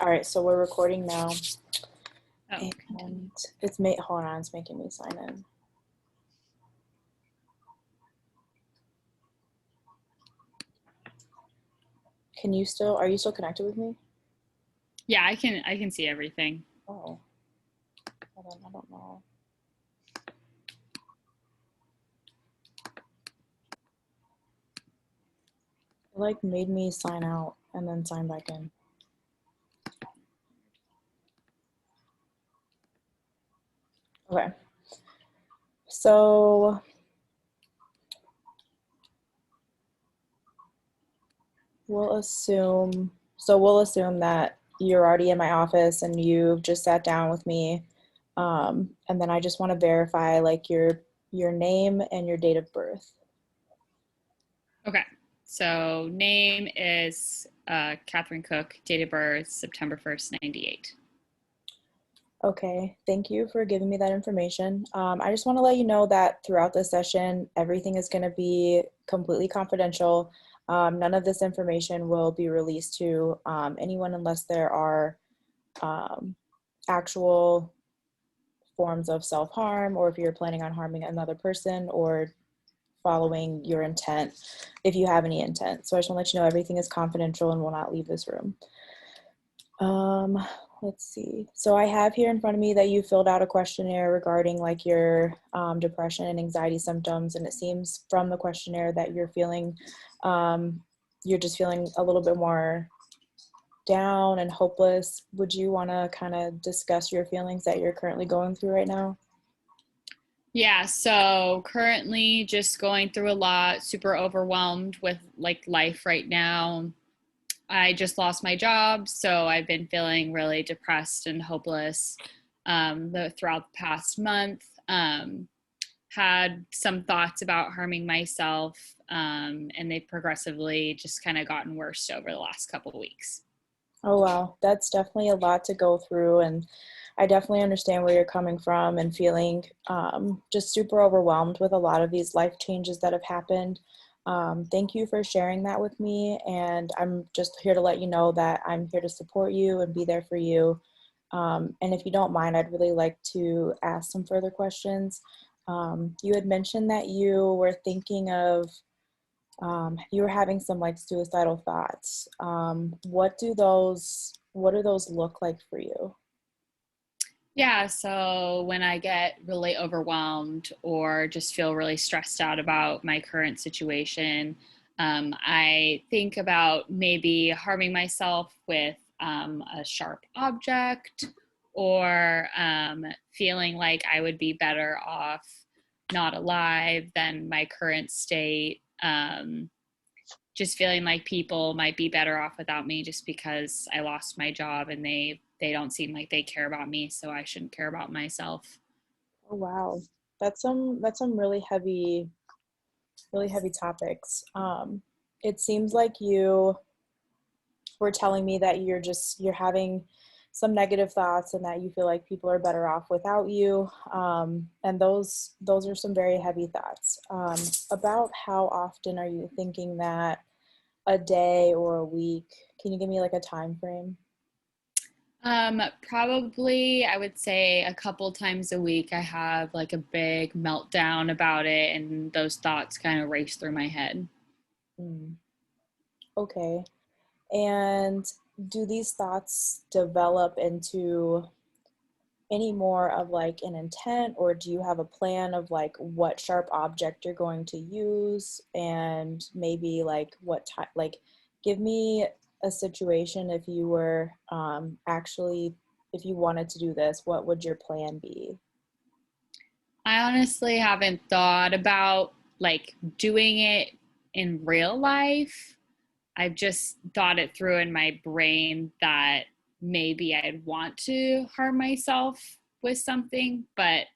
All right, so we're recording now, Oh, continue. and hold on, it's making me sign in. Are you still connected with me? Yeah, I can see everything. Oh, hold on, I don't know. It like made me sign out and then sign back in. Okay, so we'll assume that you're already in my office and you've just sat down with me, and then I just want to verify like your name and your date of birth. Okay. So name is Catherine Cook. Date of birth September 1st, 98. Okay, thank you for giving me that information. I just want to let you know that throughout this session, everything is going to be completely confidential. None of this information will be released to anyone unless there are um, actual forms of self-harm, or if you're planning on harming another person, or following your intent if you have any intent. So I just want to let you know everything is confidential and will not leave this room. Um, let's see. So I have here in front of me that you filled out a questionnaire regarding like your depression and anxiety symptoms, and it seems from the questionnaire that you're just feeling a little bit more down and hopeless. Would you want to kind of discuss your feelings that you're currently going through right now? Yeah, so currently just going through a lot, super overwhelmed with like life right now. I just lost my job, so I've been feeling really depressed and hopeless throughout the past month. Had some thoughts about harming myself, and they've progressively just kind of gotten worse over the last couple of weeks. Oh, wow. That's definitely a lot to go through. And I definitely understand where you're coming from and feeling just super overwhelmed with a lot of these life changes that have happened. Thank you for sharing that with me. And I'm just here to let you know that I'm here to support you and be there for you. And if you don't mind, I'd really like to ask some further questions. You had mentioned that you were thinking of you were having some like suicidal thoughts. What do those look like for you? Yeah, so when I get really overwhelmed or just feel really stressed out about my current situation, I think about maybe harming myself with a sharp object or feeling like I would be better off not alive than my current state. Just feeling like people might be better off without me just because I lost my job and they don't seem like they care about me, so I shouldn't care about myself. Oh, wow. That's some really heavy topics. It seems like you were telling me that you're having some negative thoughts and that you feel like people are better off without you. And those are some very heavy thoughts. About how often are you thinking that, a day or a week? Can you give me like a time frame? Probably I would say a couple times a week I have like a big meltdown about it and those thoughts kind of race through my head. Mm, okay. And do these thoughts develop into any more of like an intent, or do you have a plan of like what sharp object you're going to use, and maybe like what time, like give me a situation if you were actually, if you wanted to do this, what would your plan be? I honestly haven't thought about like doing it in real life. I've just thought it through in my brain that maybe I'd want to harm myself with something, but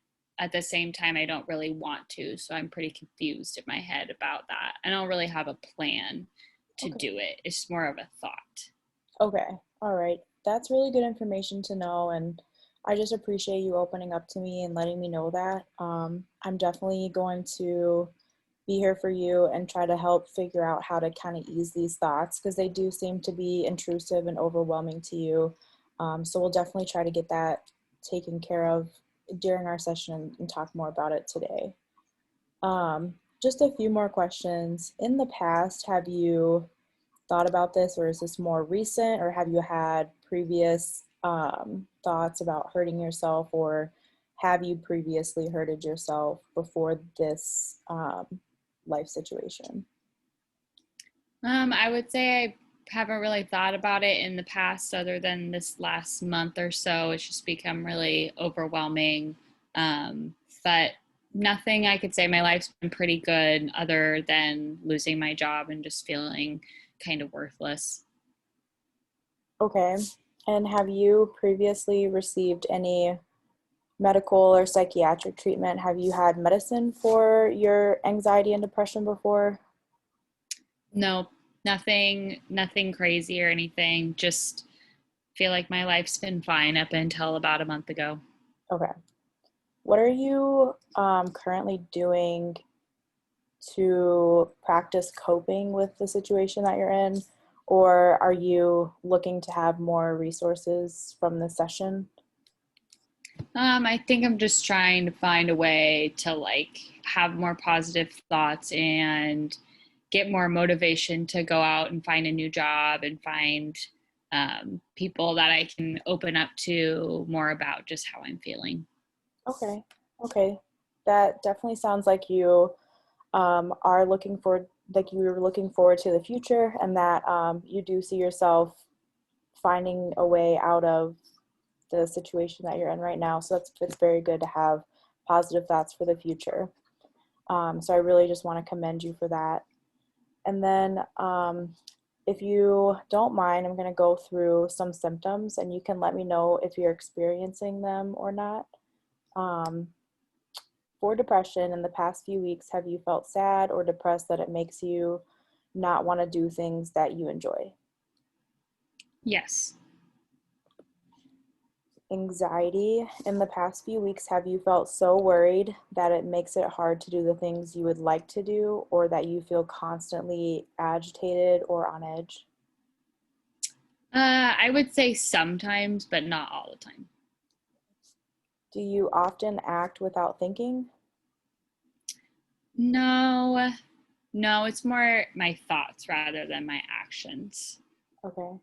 at the same time, I don't really want to. So I'm pretty confused in my head about that. I don't really have a plan to Okay. do it, it's more of a thought. Okay. All right. That's really good information to know. And I just appreciate you opening up to me and letting me know that. I'm definitely going to be here for you and try to help figure out how to kind of ease these thoughts, because they do seem to be intrusive and overwhelming to you. So we'll definitely try to get that taken care of during our session and talk more about it today. Just a few more questions. In the past, have you thought about this, or is this more recent, or have you had previous thoughts about hurting yourself, or have you previously hurted yourself before this life situation? I would say I haven't really thought about it in the past other than this last month or so. It's just become really overwhelming. But nothing I could say. My life's been pretty good other than losing my job and just feeling kind of worthless. Okay. And have you previously received any medical or psychiatric treatment? Have you had medicine for your anxiety and depression before? No, nothing crazy or anything. Just feel like my life's been fine up until about a month ago. Okay. What are you currently doing to practice coping with the situation that you're in? Or are you looking to have more resources from the session? I think I'm just trying to find a way to like have more positive thoughts and get more motivation to go out and find a new job and find people that I can open up to more about just how I'm feeling. Okay. Okay. That definitely sounds like you are looking forward, like you're looking forward to the future, and that you do see yourself finding a way out of the situation that you're in right now. So it's very good to have positive thoughts for the future. So I really just want to commend you for that. And then if you don't mind, I'm going to go through some symptoms and you can let me know if you're experiencing them or not. Um, for depression, in the past few weeks, have you felt sad or depressed that it makes you not want to do things that you enjoy? Yes. Anxiety, in the past few weeks, have you felt so worried that it makes it hard to do the things you would like to do, or that you feel constantly agitated or on edge? I would say sometimes, but not all the time. Do you often act without thinking? No, no, it's more my thoughts rather than my actions. Okay.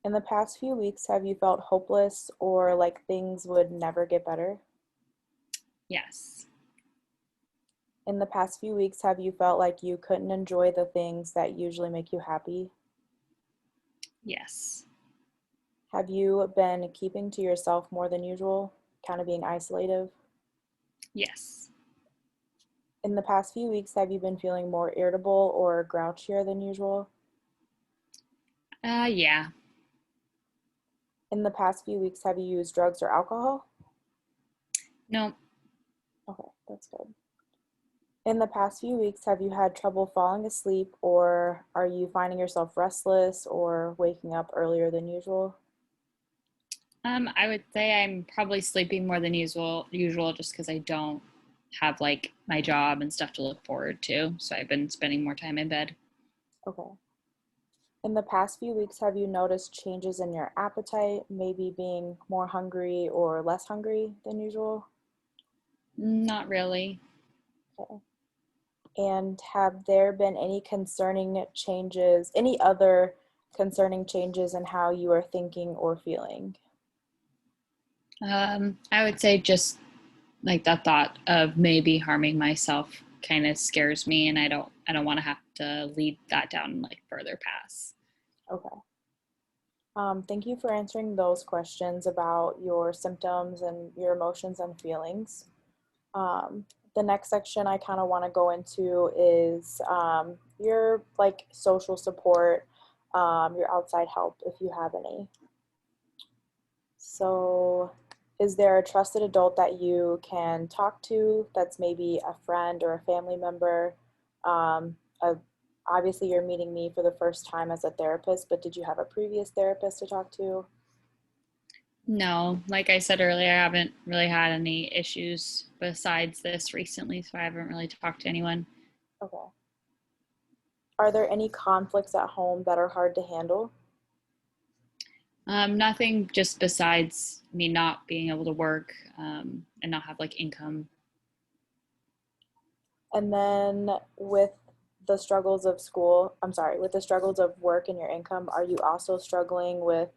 In the past few weeks, have you felt hopeless or like things would never get better? Yes. In the past few weeks, have you felt like you couldn't enjoy the things that usually make you happy? Yes. Have you been keeping to yourself more than usual, kind of being isolative? Yes. In the past few weeks, have you been feeling more irritable or grouchier than usual? Yeah. In the past few weeks, have you used drugs or alcohol? No. Okay, that's good. In the past few weeks, have you had trouble falling asleep, or are you finding yourself restless or waking up earlier than usual? I would say I'm probably sleeping more than usual just because I don't have like my job and stuff to look forward to. So I've been spending more time in bed. Okay. In the past few weeks, have you noticed changes in your appetite, maybe being more hungry or less hungry than usual? Not really. Okay. And have there been any concerning changes, any other concerning changes in how you are thinking or feeling? I would say just like the thought of maybe harming myself kind of scares me, and I don't want to have to lead that down like further paths. Okay. Thank you for answering those questions about your symptoms and your emotions and feelings. Um, the next section I kind of want to go into is your like social support, your outside help if you have any. So, is there a trusted adult that you can talk to that's maybe a friend or a family member? Um, a, Obviously, you're meeting me for the first time as a therapist, but did you have a previous therapist to talk to? No, like I said earlier, I haven't really had any issues besides this recently, so I haven't really talked to anyone. Okay. Are there any conflicts at home that are hard to handle? Nothing just besides me not being able to work and not have like income. And then with the struggles of school, I'm sorry, with the struggles of work and your income, are you also struggling with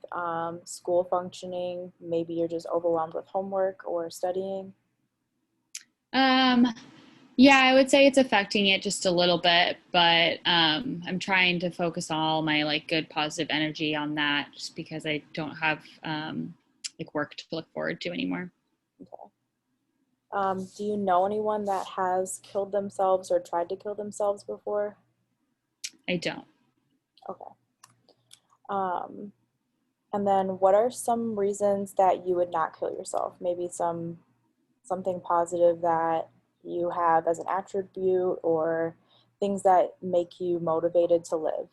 school functioning? Maybe you're just overwhelmed with homework or studying? Um, yeah, I would say it's affecting it just a little bit, but I'm trying to focus all my like good positive energy on that just because I don't have like work to look forward to anymore. Okay. Do you know anyone that has killed themselves or tried to kill themselves before? I don't. Okay. Um, and then what are some reasons that you would not kill yourself? Maybe something positive that you have as an attribute or things that make you motivated to live.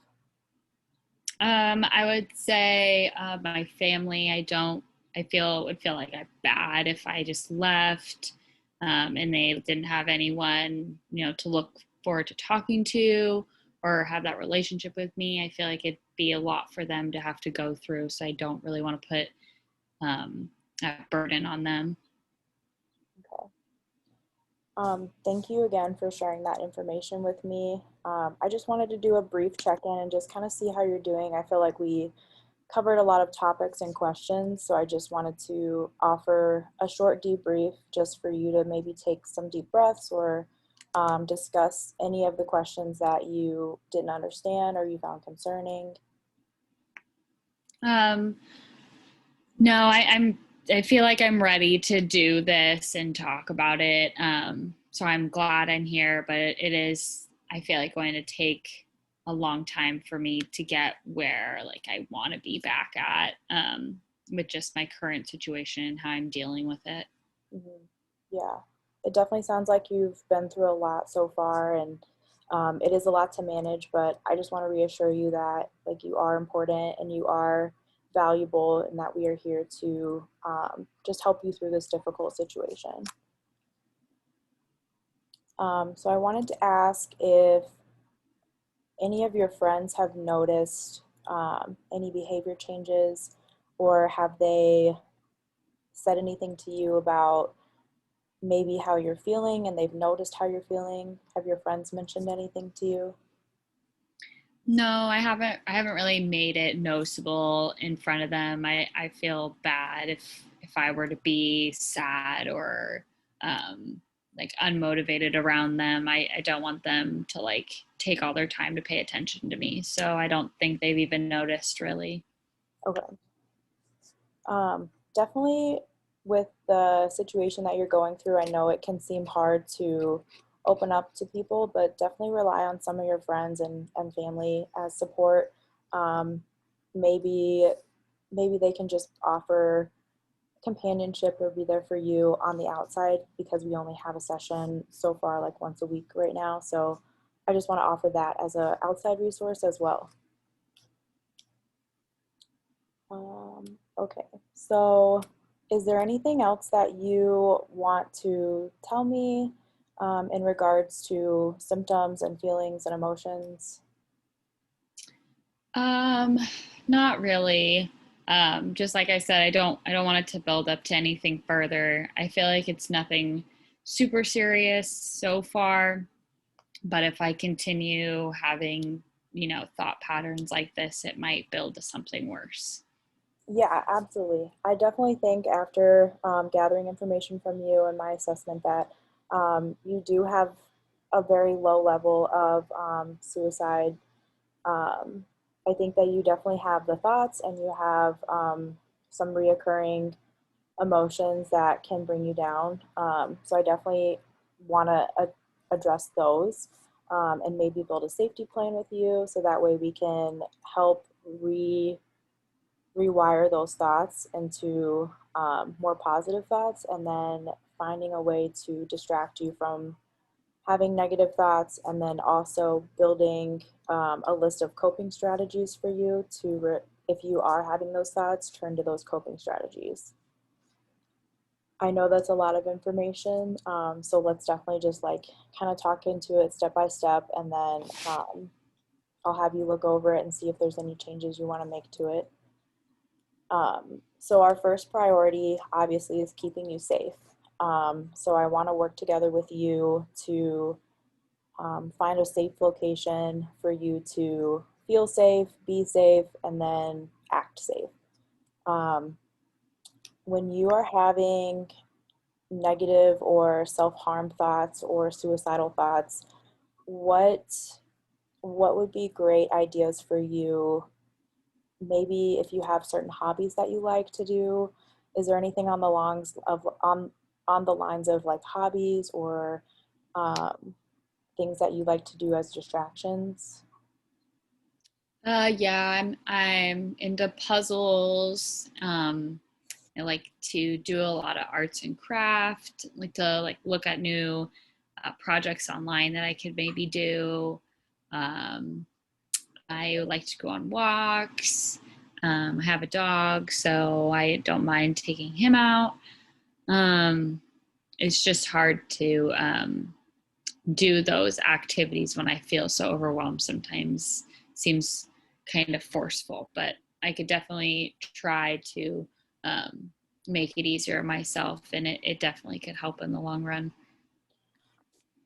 I would say my family. I feel would feel like I'm bad if I just left, and they didn't have anyone, to look forward to talking to or have that relationship with me. I feel like it'd be a lot for them to have to go through. So I don't really want to put a burden on them. Okay. Thank you again for sharing that information with me. I just wanted to do a brief check-in and just kind of see how you're doing. I feel like we covered a lot of topics and questions, so I just wanted to offer a short debrief just for you to maybe take some deep breaths or discuss any of the questions that you didn't understand or you found concerning. Um, no, I feel like I'm ready to do this and talk about it. So I'm glad I'm here, but it is, I feel like, going to take a long time for me to get where like I want to be back at, with just my current situation and how I'm dealing with it. Mhm. Yeah, it definitely sounds like you've been through a lot so far, and it is a lot to manage. But I just want to reassure you that like you are important and you are valuable, and that we are here to just help you through this difficult situation. So I wanted to ask if any of your friends have noticed any behavior changes, or have they said anything to you about maybe how you're feeling and they've noticed how you're feeling? Have your friends mentioned anything to you? No, I haven't really made it noticeable in front of them. I feel bad if I were to be sad or like unmotivated around them. I don't want them to like take all their time to pay attention to me. So I don't think they've even noticed really. Okay. Definitely with the situation that you're going through, I know it can seem hard to open up to people, but definitely rely on some of your friends and family as support. Um, maybe maybe they can just offer companionship or be there for you on the outside, because we only have a session so far like once a week right now. So I just want to offer that as a outside resource as well. Okay, so is there anything else that you want to tell me in regards to symptoms and feelings and emotions? Um, Not really. Just like I said, I don't want it to build up to anything further. I feel like it's nothing super serious so far. But if I continue having, thought patterns like this, it might build to something worse. Yeah, absolutely. I definitely think after gathering information from you and my assessment that you do have a very low level of suicide. um, I think that you definitely have the thoughts and you have some reoccurring emotions that can bring you down. So I definitely want to address those and maybe build a safety plan with you so that way we can help rewire those thoughts into more positive thoughts, and then finding a way to distract you from having negative thoughts, and then also building a list of coping strategies for you to, if you are having those thoughts, turn to those coping strategies. I know that's a lot of information, so let's definitely just like kind of talk into it step by step, and then I'll have you look over it and see if there's any changes you want to make to it. So our first priority obviously is keeping you safe. So I want to work together with you to find a safe location for you to feel safe, be safe, and then act safe. Um, when you are having negative or self-harm thoughts or suicidal thoughts, what what would be great ideas for you? Maybe if you have certain hobbies that you like to do, is there anything on the lines of on the lines of like hobbies or um, things that you like to do as distractions? Yeah, I'm into puzzles. I like to do a lot of arts and craft. I like to like look at new projects online that I could maybe do. Um, I like to go on walks. I have a dog, so I don't mind taking him out. Um, it's just hard to do those activities when I feel so overwhelmed. Sometimes seems kind of forceful, but I could definitely try to um, make it easier myself, and it definitely could help in the long run.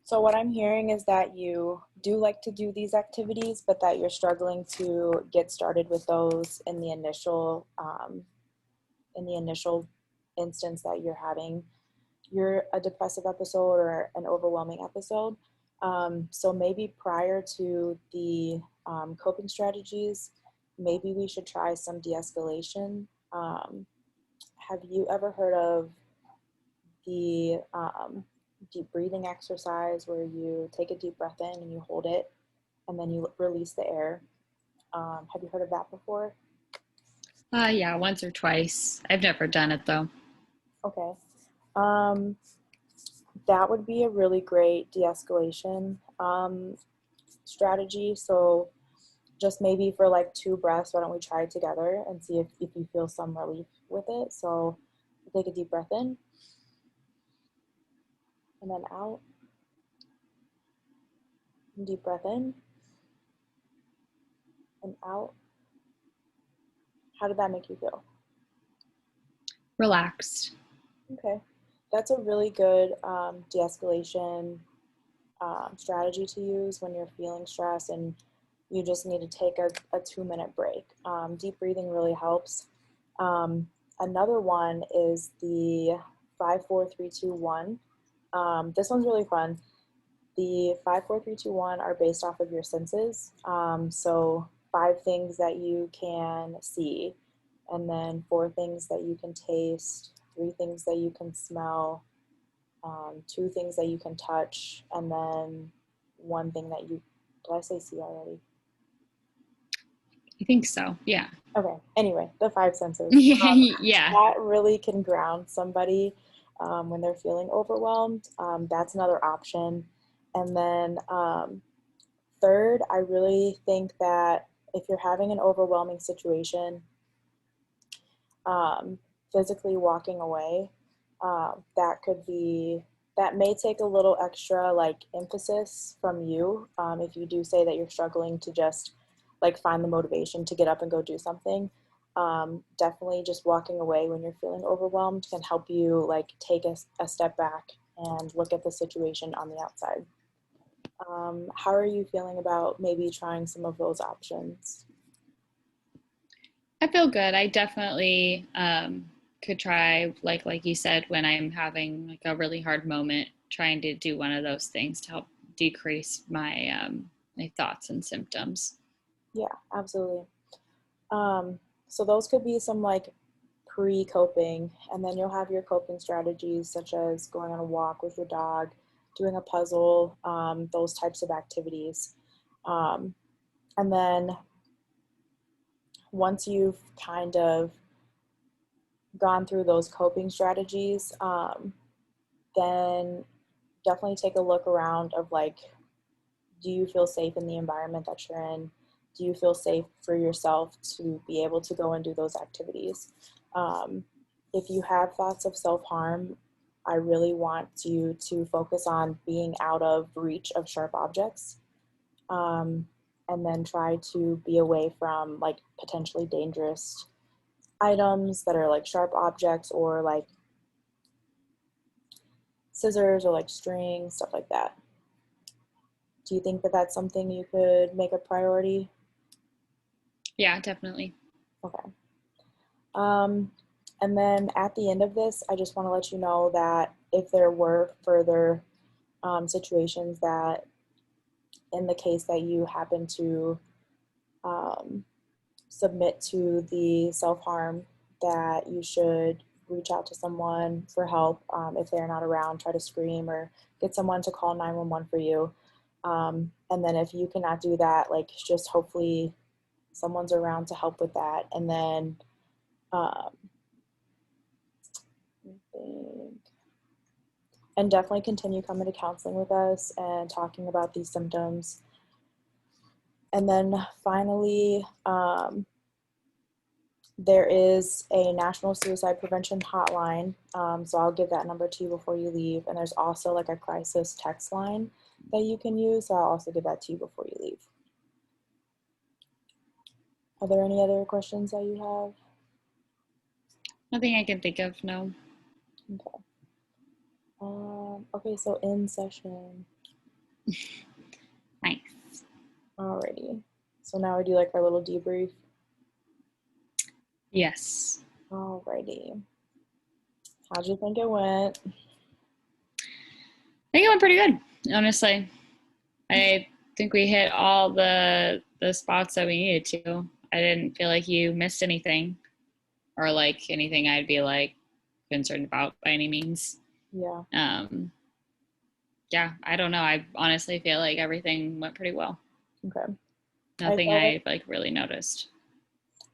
So what I'm hearing is that you do like to do these activities, but that you're struggling to get started with those in the initial instance that you're a depressive episode or an overwhelming episode. So maybe prior to the coping strategies, maybe we should try some de-escalation. Have you ever heard of the deep breathing exercise where you take a deep breath in and you hold it and then you release the air? Have you heard of that before? Yeah, once or twice. I've never done it though. Okay. Um, that would be a really great de-escalation strategy. So just maybe for like 2 breaths, why don't we try it together and see if you feel some relief with it. So take a deep breath in and then out. And deep breath in and out. How did that make you feel? Relaxed. Okay. That's a really good de-escalation strategy to use when you're feeling stress and you just need to take a 2-minute break. Deep breathing really helps. Um, Another one is the 5, 4, 3, 2, 1. This one's really fun. The 5, 4, 3, 2, 1 are based off of your senses. So 5 things that you can see, and then 4 things that you can taste, 3 things that you can smell, 2 things that you can touch, and then 1 thing that you, did I say see already? I think so. Yeah. Okay, anyway, the 5 senses. Yeah. That really can ground somebody when they're feeling overwhelmed. That's another option. And then third, I really think that if you're having an overwhelming situation, um, physically walking away, that may take a little extra like emphasis from you. If you do say that you're struggling to just like find the motivation to get up and go do something, definitely just walking away when you're feeling overwhelmed can help you like take a step back and look at the situation on the outside. How are you feeling about maybe trying some of those options? I feel good. I definitely could try, like you said, when I'm having like a really hard moment, trying to do one of those things to help decrease my thoughts and symptoms. Yeah, absolutely. Um, so those could be some like pre-coping, and then you'll have your coping strategies such as going on a walk with your dog, doing a puzzle, those types of activities. Um, and then once you've kind of gone through those coping strategies, then definitely take a look around of like, do you feel safe in the environment that you're in? Do you feel safe for yourself to be able to go and do those activities? Um, if you have thoughts of self-harm, I really want you to focus on being out of reach of sharp objects, um, and then try to be away from like potentially dangerous items that are like sharp objects or like scissors or like string, stuff like that. Do you think that that's something you could make a priority? Yeah, definitely. Okay. Um, and then at the end of this, I just want to let you know that if there were further situations that in the case that you happen to um, submit to the self-harm, that you should reach out to someone for help. If they're not around, try to scream or get someone to call 911 for you. And then if you cannot do that, like just hopefully someone's around to help with that. And then um, I think, and definitely continue coming to counseling with us and talking about these symptoms. And then finally, there is a National Suicide Prevention Hotline. So I'll give that number to you before you leave. And there's also like a crisis text line that you can use. So I'll also give that to you before you leave. Are there any other questions that you have? Nothing I can think of, no. Okay. Okay, so in session. Nice. Alrighty. So now we do like our little debrief. Yes. Alrighty. How'd you think it went? I think it went pretty good, honestly. I think we hit all the spots that we needed to. I didn't feel like you missed anything or like anything I'd be like concerned about by any means. Yeah. Yeah, I don't know. I honestly feel like everything went pretty well. Okay. Nothing I like really noticed.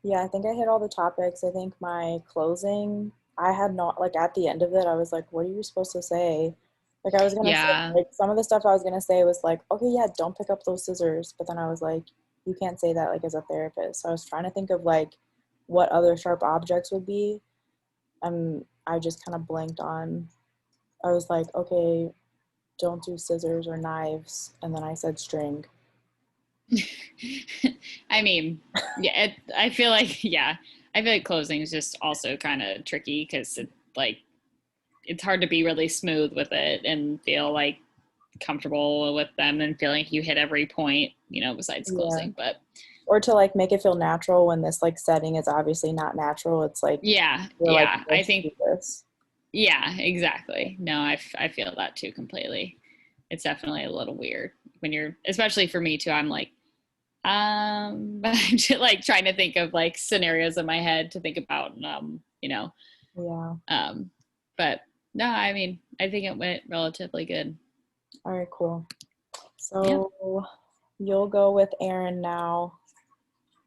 Yeah, I think I hit all the topics. I think my closing, I had not, like at the end of it, I was like, what are you supposed to say? Like I was gonna say, Yeah. like some of the stuff I was gonna say was like, okay, yeah, don't pick up those scissors. But then I was like, you can't say that like as a therapist. So I was trying to think of like what other sharp objects would be. I just kind of blanked on, I was like, okay, don't do scissors or knives. And then I said string. I mean, yeah, I feel like, yeah, I feel like closing is just also kind of tricky because it's hard to be really smooth with it and feel like comfortable with them and feeling like you hit every point, besides Yeah. closing. But Or to like make it feel natural when this like setting is obviously not natural. It's like yeah, we're like yeah, I forced to think, do this. yeah, exactly. No, I feel that too completely. It's definitely a little weird when you're, especially for me too. I'm like, like trying to think of like scenarios in my head to think about, Yeah. but no, I mean, I think it went relatively good. All right, cool. Yeah. So you'll go with Aaron now.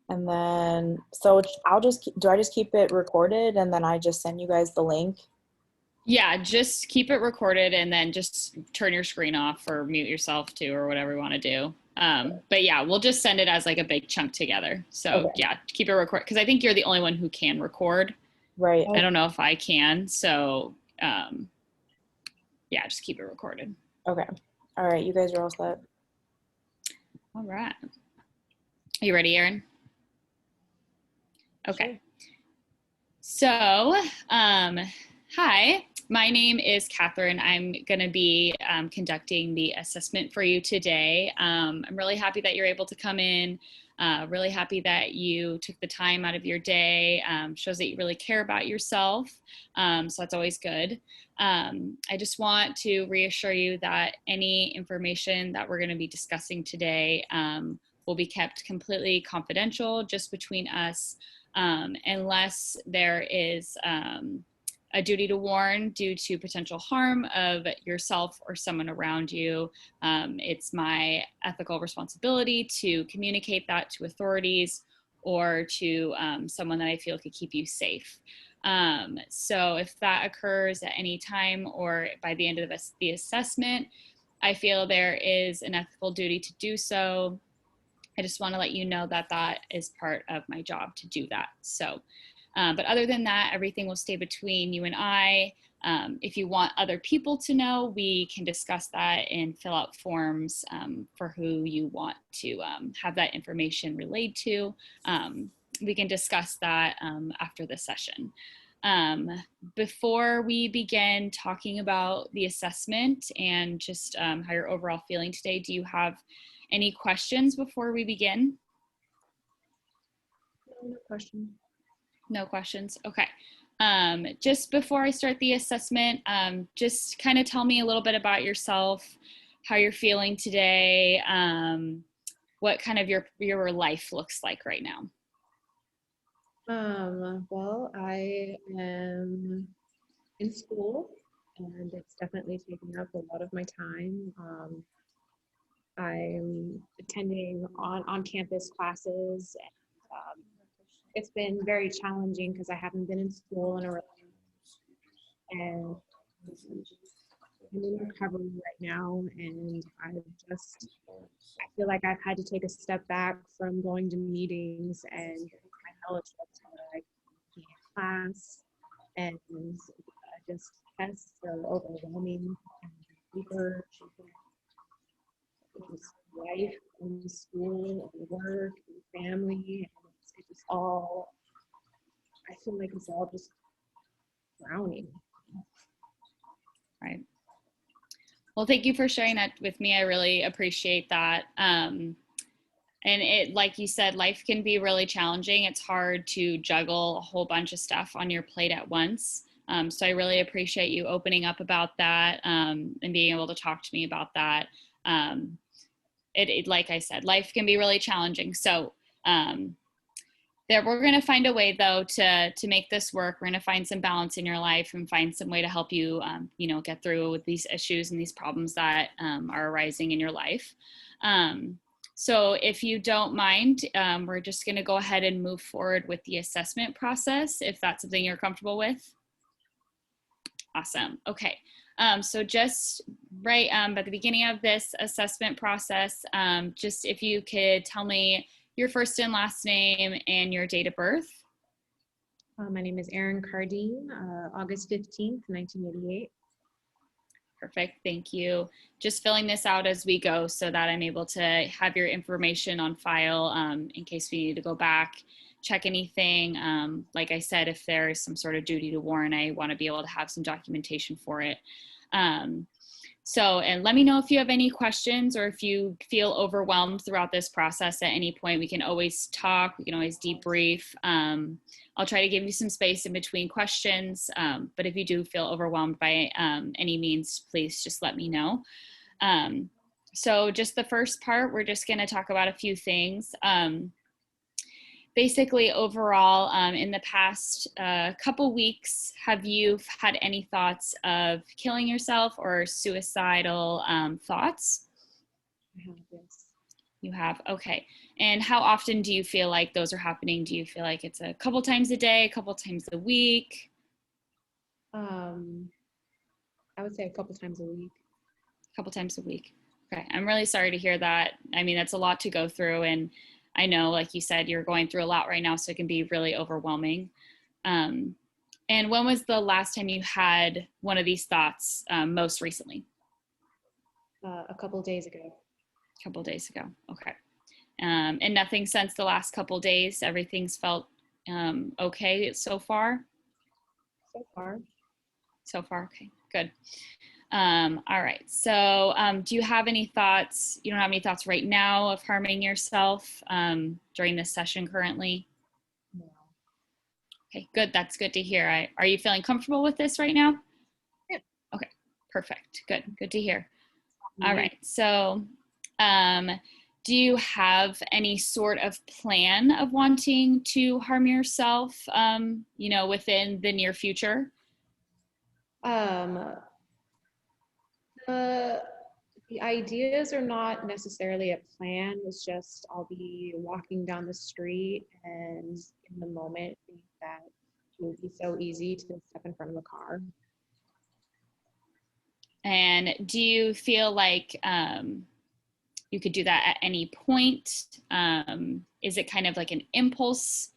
And then, so I'll just, do I just keep it recorded and then I just send you guys the link? Yeah, just keep it recorded and then just turn your screen off or mute yourself too or whatever you want to do. But yeah, we'll just send it as like a big chunk together. So Okay. yeah, keep it record because I think you're the only one who can record. Right. I don't know if I can. So yeah, just keep it recorded. Okay. All right. You guys are all set. All right. Are you ready, Erin? Okay. Sure. So, hi, my name is Catherine. I'm going to be conducting the assessment for you today. I'm really happy that you're able to come in. Really happy that you took the time out of your day. Shows that you really care about yourself. So that's always good. I just want to reassure you that any information that we're going to be discussing today will be kept completely confidential, just between us. Unless there is a duty to warn due to potential harm of yourself or someone around you. It's my ethical responsibility to communicate that to authorities or to someone that I feel could keep you safe. So if that occurs at any time or by the end of the assessment, I feel there is an ethical duty to do so. I just want to let you know that that is part of my job to do that. So, but other than that, everything will stay between you and I. If you want other people to know, we can discuss that and fill out forms for who you want to have that information relayed to. we can discuss that after the session. Before we begin talking about the assessment and just how you're overall feeling today, do you have any questions before we begin? No question. No questions? Okay. Just before I start the assessment, just kind of tell me a little bit about yourself, how you're feeling today, what kind of your life looks like right now. Well, I am in school and it's definitely taking up a lot of my time. I'm attending on-campus classes. It's been very challenging because I haven't been in school in a really and I'm in recovery right now, and I feel like I've had to take a step back from going to meetings and my fellowships that I can in class, and just tests are overwhelming, and research, just life and school and work and family, and it's just all, I feel like it's all just drowning. Right. Well, thank you for sharing that with me. I really appreciate that. And it, like you said, life can be really challenging. It's hard to juggle a whole bunch of stuff on your plate at once. So I really appreciate you opening up about that and being able to talk to me about that. Like I said, life can be really challenging. So we're going to find a way, though, to make this work. We're going to find some balance in your life and find some way to help you, get through with these issues and these problems that are arising in your life. So if you don't mind, we're just going to go ahead and move forward with the assessment process, if that's something you're comfortable with. Awesome. Okay. So just right at the beginning of this assessment process, just if you could tell me your first and last name and your date of birth. My name is Erin Cardine, August 15th, 1988. Perfect, thank you. Just filling this out as we go so that I'm able to have your information on file in case we need to go back, check anything. Like I said, if there's some sort of duty to warn, I want to be able to have some documentation for it. And let me know if you have any questions or if you feel overwhelmed throughout this process at any point. We can always talk, we can always debrief. I'll try to give you some space in between questions, but if you do feel overwhelmed by any means, please just let me know. So just the first part, we're just gonna talk about a few things. Basically, overall, in the past couple weeks, have you had any thoughts of killing yourself or suicidal thoughts? I have this. You have, okay. And how often do you feel like those are happening? Do you feel like it's a couple times a day, a couple times a week? I would say a couple times a week. A couple times a week. Okay, I'm really sorry to hear that. I mean, that's a lot to go through, and I know, like you said, you're going through a lot right now, so it can be really overwhelming. And when was the last time you had one of these thoughts most recently? A couple days ago. A couple days ago, okay. And nothing since the last couple days? Everything's felt okay so far? So far. So far, okay, good. All right, so do you have any thoughts? You don't have any thoughts right now of harming yourself during this session currently? No. Okay, good, that's good to hear. Are you feeling comfortable with this right now? Yeah. Okay, perfect, good to hear. All right, so do you have any sort of plan of wanting to harm yourself, within the near future? The ideas are not necessarily a plan. It's just I'll be walking down the street and in the moment think that it would be so easy to step in front of a car. And do you feel like you could do that at any point? Is it kind of like an impulse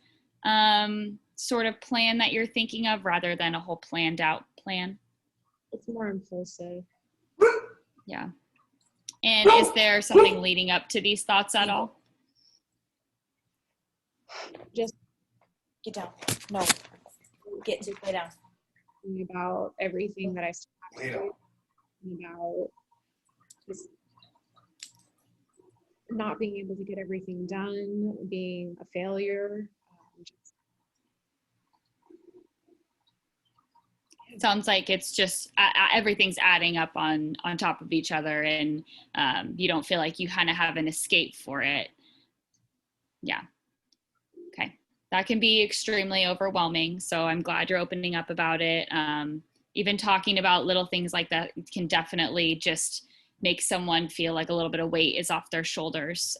sort of plan that you're thinking of rather than a whole planned out plan? It's more impulsive. Yeah. And is there something leading up to these thoughts at all? Just Get down. No. Lay down. About everything that I started, about just not being able to get everything done, being a failure. It sounds like it's just everything's adding up on top of each other, and you don't feel like you kind of have an escape for it. Yeah. Okay. That can be extremely overwhelming. So I'm glad you're opening up about it. Even talking about little things like that can definitely just make someone feel like a little bit of weight is off their shoulders.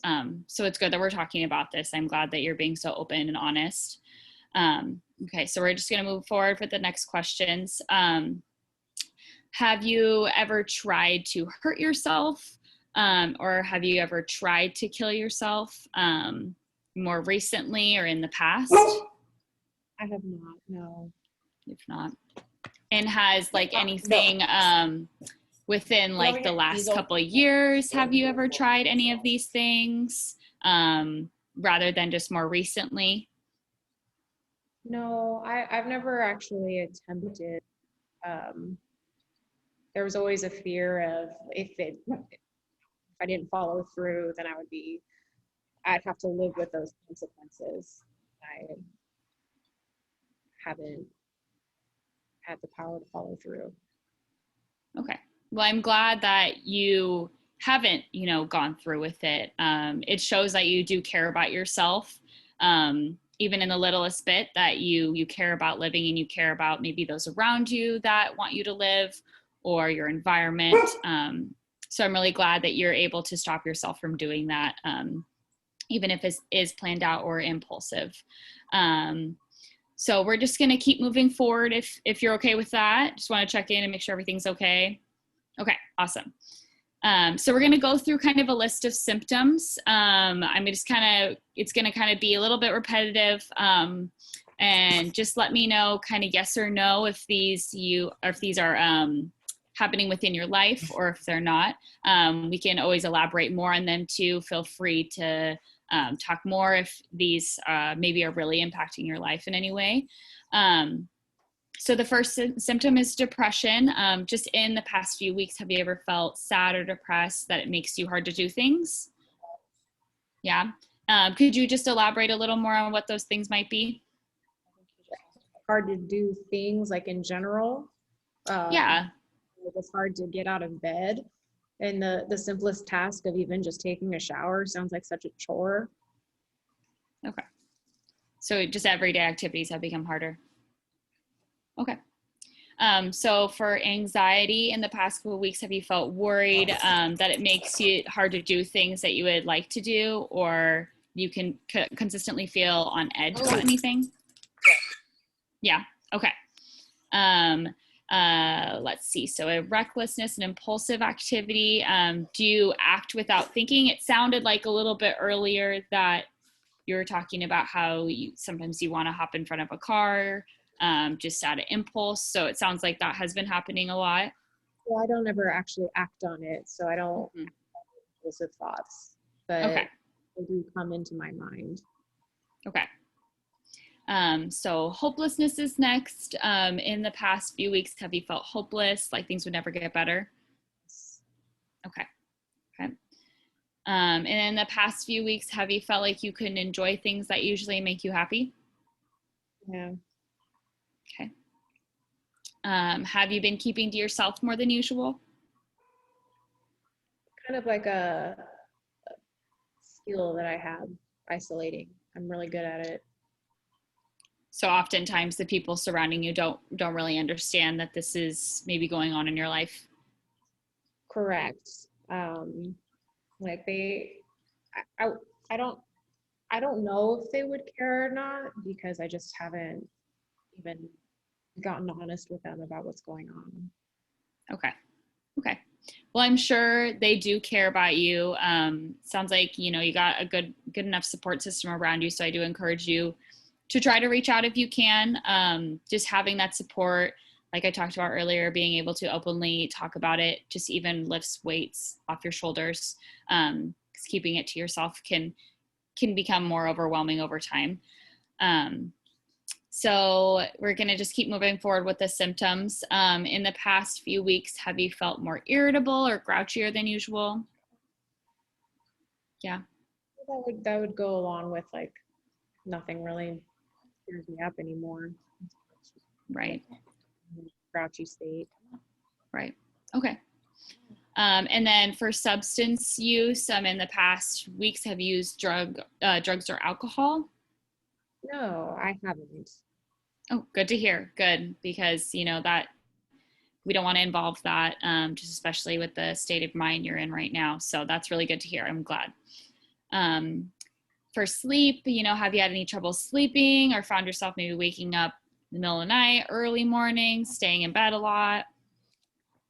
So it's good that we're talking about this. I'm glad that you're being so open and honest. Okay, so we're just going to move forward with the next questions. Have you ever tried to hurt yourself, or have you ever tried to kill yourself more recently or in the past? I have not, no. If not. And has like anything within like the last couple of years, have you ever tried any of these things rather than just more recently? No, I've never actually attempted. There was always a fear of if I didn't follow through, then I'd have to live with those consequences. I haven't had the power to follow through. Okay. Well, I'm glad that you haven't, gone through with it. It shows that you do care about yourself, even in the littlest bit, that you care about living and you care about maybe those around you that want you to live or your environment. So I'm really glad that you're able to stop yourself from doing that, even if it is planned out or impulsive. So we're just going to keep moving forward if you're okay with that. Just want to check in and make sure everything's okay. Okay, awesome. So we're going to go through kind of a list of symptoms. It's going to kind of be a little bit repetitive. And just let me know kind of yes or no if these are happening within your life or if they're not. We can always elaborate more on them too. Feel free to talk more if these maybe are really impacting your life in any way. So the first symptom is depression. Just in the past few weeks, have you ever felt sad or depressed that it makes you hard to do things? Yeah. Could you just elaborate a little more on what those things might be? Hard to do things like in general. Yeah. It's hard to get out of bed. And the simplest task of even just taking a shower sounds like such a chore. Okay. So just everyday activities have become harder. Okay. So for anxiety in the past couple of weeks, have you felt worried that it makes it hard to do things that you would like to do, or you can consistently feel on edge about anything? Yeah. Okay. Let's see. So a recklessness and impulsive activity. Do you act without thinking? It sounded like a little bit earlier that you were talking about how sometimes you want to hop in front of a car, just out of impulse. So it sounds like that has been happening a lot. Well, I don't ever actually act on it, so I don't have impulsive thoughts, but Okay. they do come into my mind. Okay. So hopelessness is next. In the past few weeks, have you felt hopeless, like things would never get better? Okay. Okay. And in the past few weeks, have you felt like you couldn't enjoy things that usually make you happy? Yeah. Okay. Have you been keeping to yourself more than usual? Kind of like a skill that I have, isolating. I'm really good at it. So oftentimes the people surrounding you don't really understand that this is maybe going on in your life. Correct. Like I don't know if they would care or not, because I just haven't even gotten honest with them about what's going on. Okay. Okay. Well, I'm sure they do care about you. Sounds like, you got a good enough support system around you. So I do encourage you to try to reach out if you can. Just having that support, like I talked about earlier, being able to openly talk about it, just even lifts weights off your shoulders. Because keeping it to yourself can become more overwhelming over time. So we're going to just keep moving forward with the symptoms. In the past few weeks, have you felt more irritable or grouchier than usual? Yeah. That would go along with like nothing really cheers me up anymore. Right. Grouchy state. Right. Okay. And then for substance use, in the past weeks, have you used drugs or alcohol? No, I haven't. Oh, good to hear. Good, because that we don't want to involve that, just especially with the state of mind you're in right now. So that's really good to hear. I'm glad. For sleep, have you had any trouble sleeping or found yourself maybe waking up in the middle of the night, early morning, staying in bed a lot?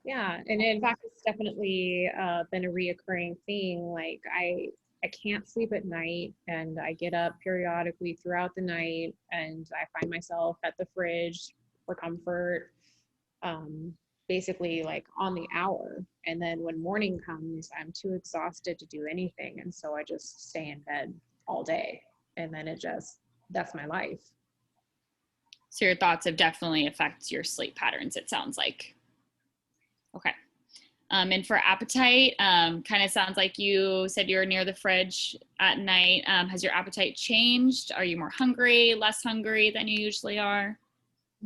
Yeah, and in fact, it's definitely been a reoccurring thing. Like I can't sleep at night, and I get up periodically throughout the night, and I find myself at the fridge for comfort, basically like on the hour. And then when morning comes, I'm too exhausted to do anything, and so I just stay in bed all day, and then that's my life. So your thoughts have definitely affected your sleep patterns, it sounds like. Okay. And for appetite, kind of sounds like you said you're near the fridge at night. Has your appetite changed? Are you more hungry, less hungry than you usually are?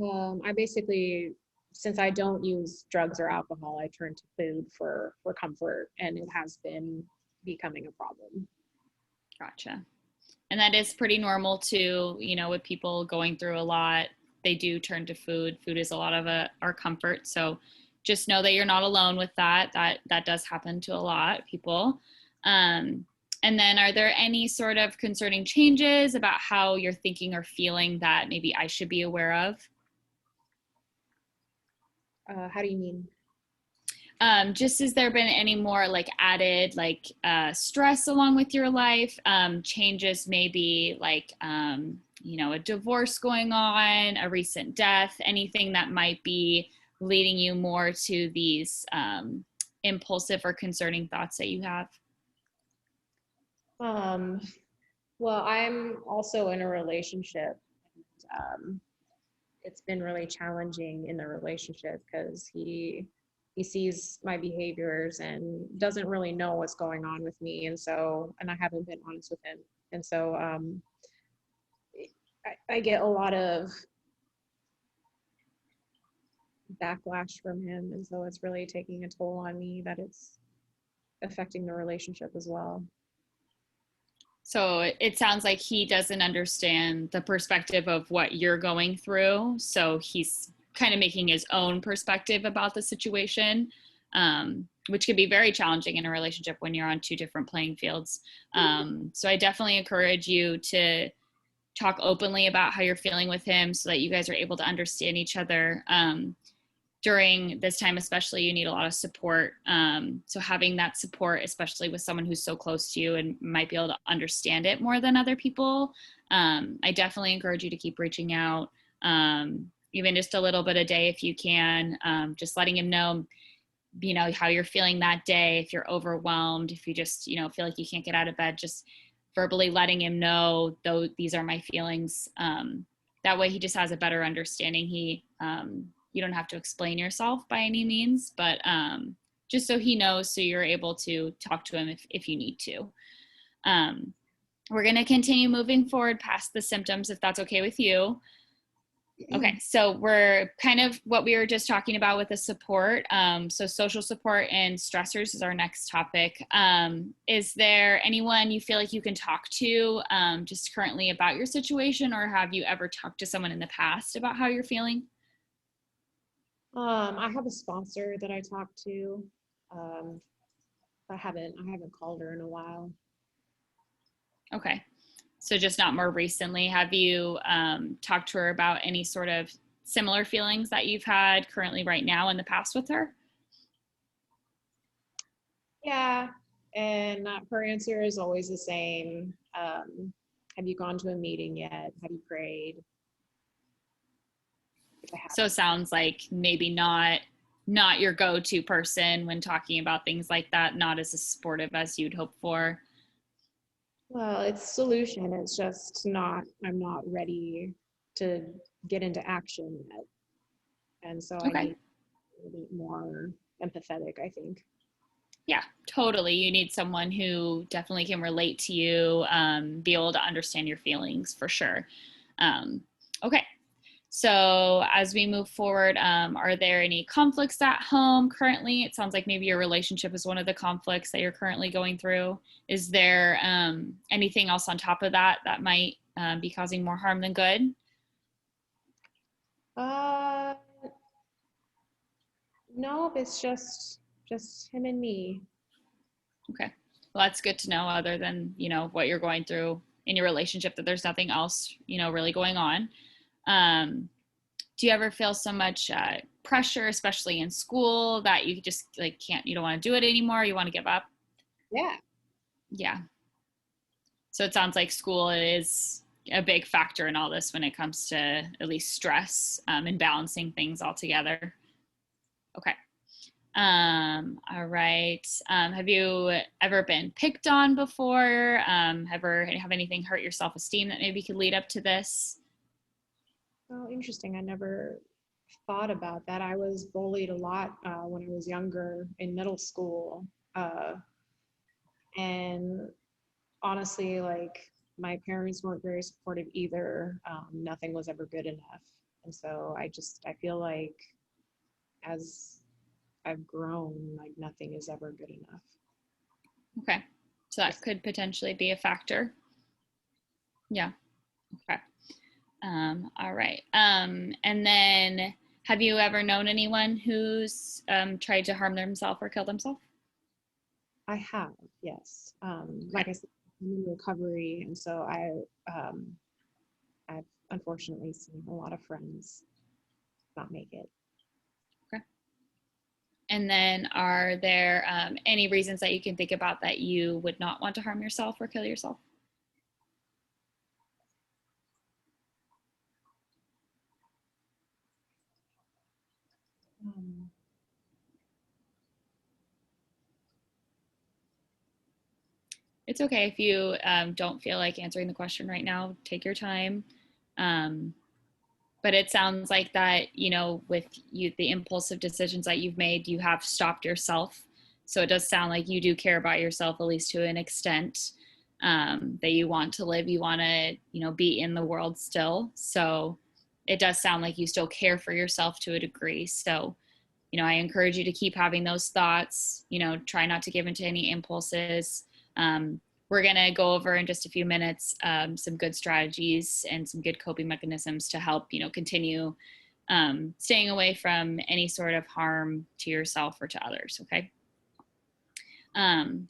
I basically, since I don't use drugs or alcohol, I turn to food for comfort, and it has been becoming a problem. Gotcha. And that is pretty normal too, with people going through a lot, they do turn to food. Food is a lot of our comfort. So just know that you're not alone with that. That does happen to a lot of people. And then are there any sort of concerning changes about how you're thinking or feeling that maybe I should be aware of? How do you mean? Just has there been any more like added stress along with your life? Changes maybe like a divorce going on, a recent death, anything that might be leading you more to these impulsive or concerning thoughts that you have? Well, I'm also in a relationship. Um, it's been really challenging in the relationship because he sees my behaviors and doesn't really know what's going on with me, and I haven't been honest with him, and so I get a lot of backlash from him, and so it's really taking a toll on me that it's affecting the relationship as well. So it sounds like he doesn't understand the perspective of what you're going through. So he's kind of making his own perspective about the situation, which can be very challenging in a relationship when you're on two different playing fields. So I definitely encourage you to talk openly about how you're feeling with him so that you guys are able to understand each other. During this time, especially, you need a lot of support. So having that support, especially with someone who's so close to you and might be able to understand it more than other people, I definitely encourage you to keep reaching out, even just a little bit a day if you can, just letting him know, how you're feeling that day. If you're overwhelmed, if you just, feel like you can't get out of bed, just verbally letting him know, though, these are my feelings. That way he just has a better understanding. You don't have to explain yourself by any means, but just so he knows, so you're able to talk to him if you need to. We're going to continue moving forward past the symptoms, if that's okay with you. Okay, so we're kind of what we were just talking about with the support. So social support and stressors is our next topic. Is there anyone you feel like you can talk to just currently about your situation, or have you ever talked to someone in the past about how you're feeling? I have a sponsor that I talk to. I haven't called her in a while. Okay. So just not more recently. Have you talked to her about any sort of similar feelings that you've had currently right now in the past with her? Yeah, and her answer is always the same. Have you gone to a meeting yet? Have you prayed? So it sounds like maybe not your go-to person when talking about things like that, not as supportive as you'd hope for. Well, it's solution. It's just not, I'm not ready to get into action yet. And so I Okay. need a little bit more empathetic, I think. Yeah, totally. You need someone who definitely can relate to you, be able to understand your feelings for sure. Okay. So as we move forward, are there any conflicts at home currently? It sounds like maybe your relationship is one of the conflicts that you're currently going through. Is there anything else on top of that that might be causing more harm than good? Uh, no, it's just him and me. Okay. Well, that's good to know other than, what you're going through in your relationship, that there's nothing else, really going on. Um, do you ever feel so much pressure, especially in school, that you just like you don't want to do it anymore? You want to give up? Yeah. Yeah. So it sounds like school is a big factor in all this when it comes to at least stress and balancing things all together. Okay. All right. Have you ever been picked on before? Have anything hurt your self-esteem that maybe could lead up to this? Oh, interesting. I never thought about that. I was bullied a lot when I was younger in middle school. And honestly, like my parents weren't very supportive either. Nothing was ever good enough. And so I feel like as I've grown, like nothing is ever good enough. Okay. So that could potentially be a factor. Yeah. Okay. All right. And then have you ever known anyone who's tried to harm themselves or kill themselves? I have, yes. Like I said, I'm in recovery, and so I've unfortunately seen a lot of friends not make it. Okay. And then are there any reasons that you can think about that you would not want to harm yourself or kill yourself? Um, It's okay if you don't feel like answering the question right now. Take your time. Um, but it sounds like that, with you, the impulsive decisions that you've made, you have stopped yourself. So it does sound like you do care about yourself, at least to an extent, that you want to live, you want to, be in the world still. So it does sound like you still care for yourself to a degree. So, I encourage you to keep having those thoughts, try not to give into any impulses. We're going to go over in just a few minutes some good strategies and some good coping mechanisms to help, continue staying away from any sort of harm to yourself or to others. Okay.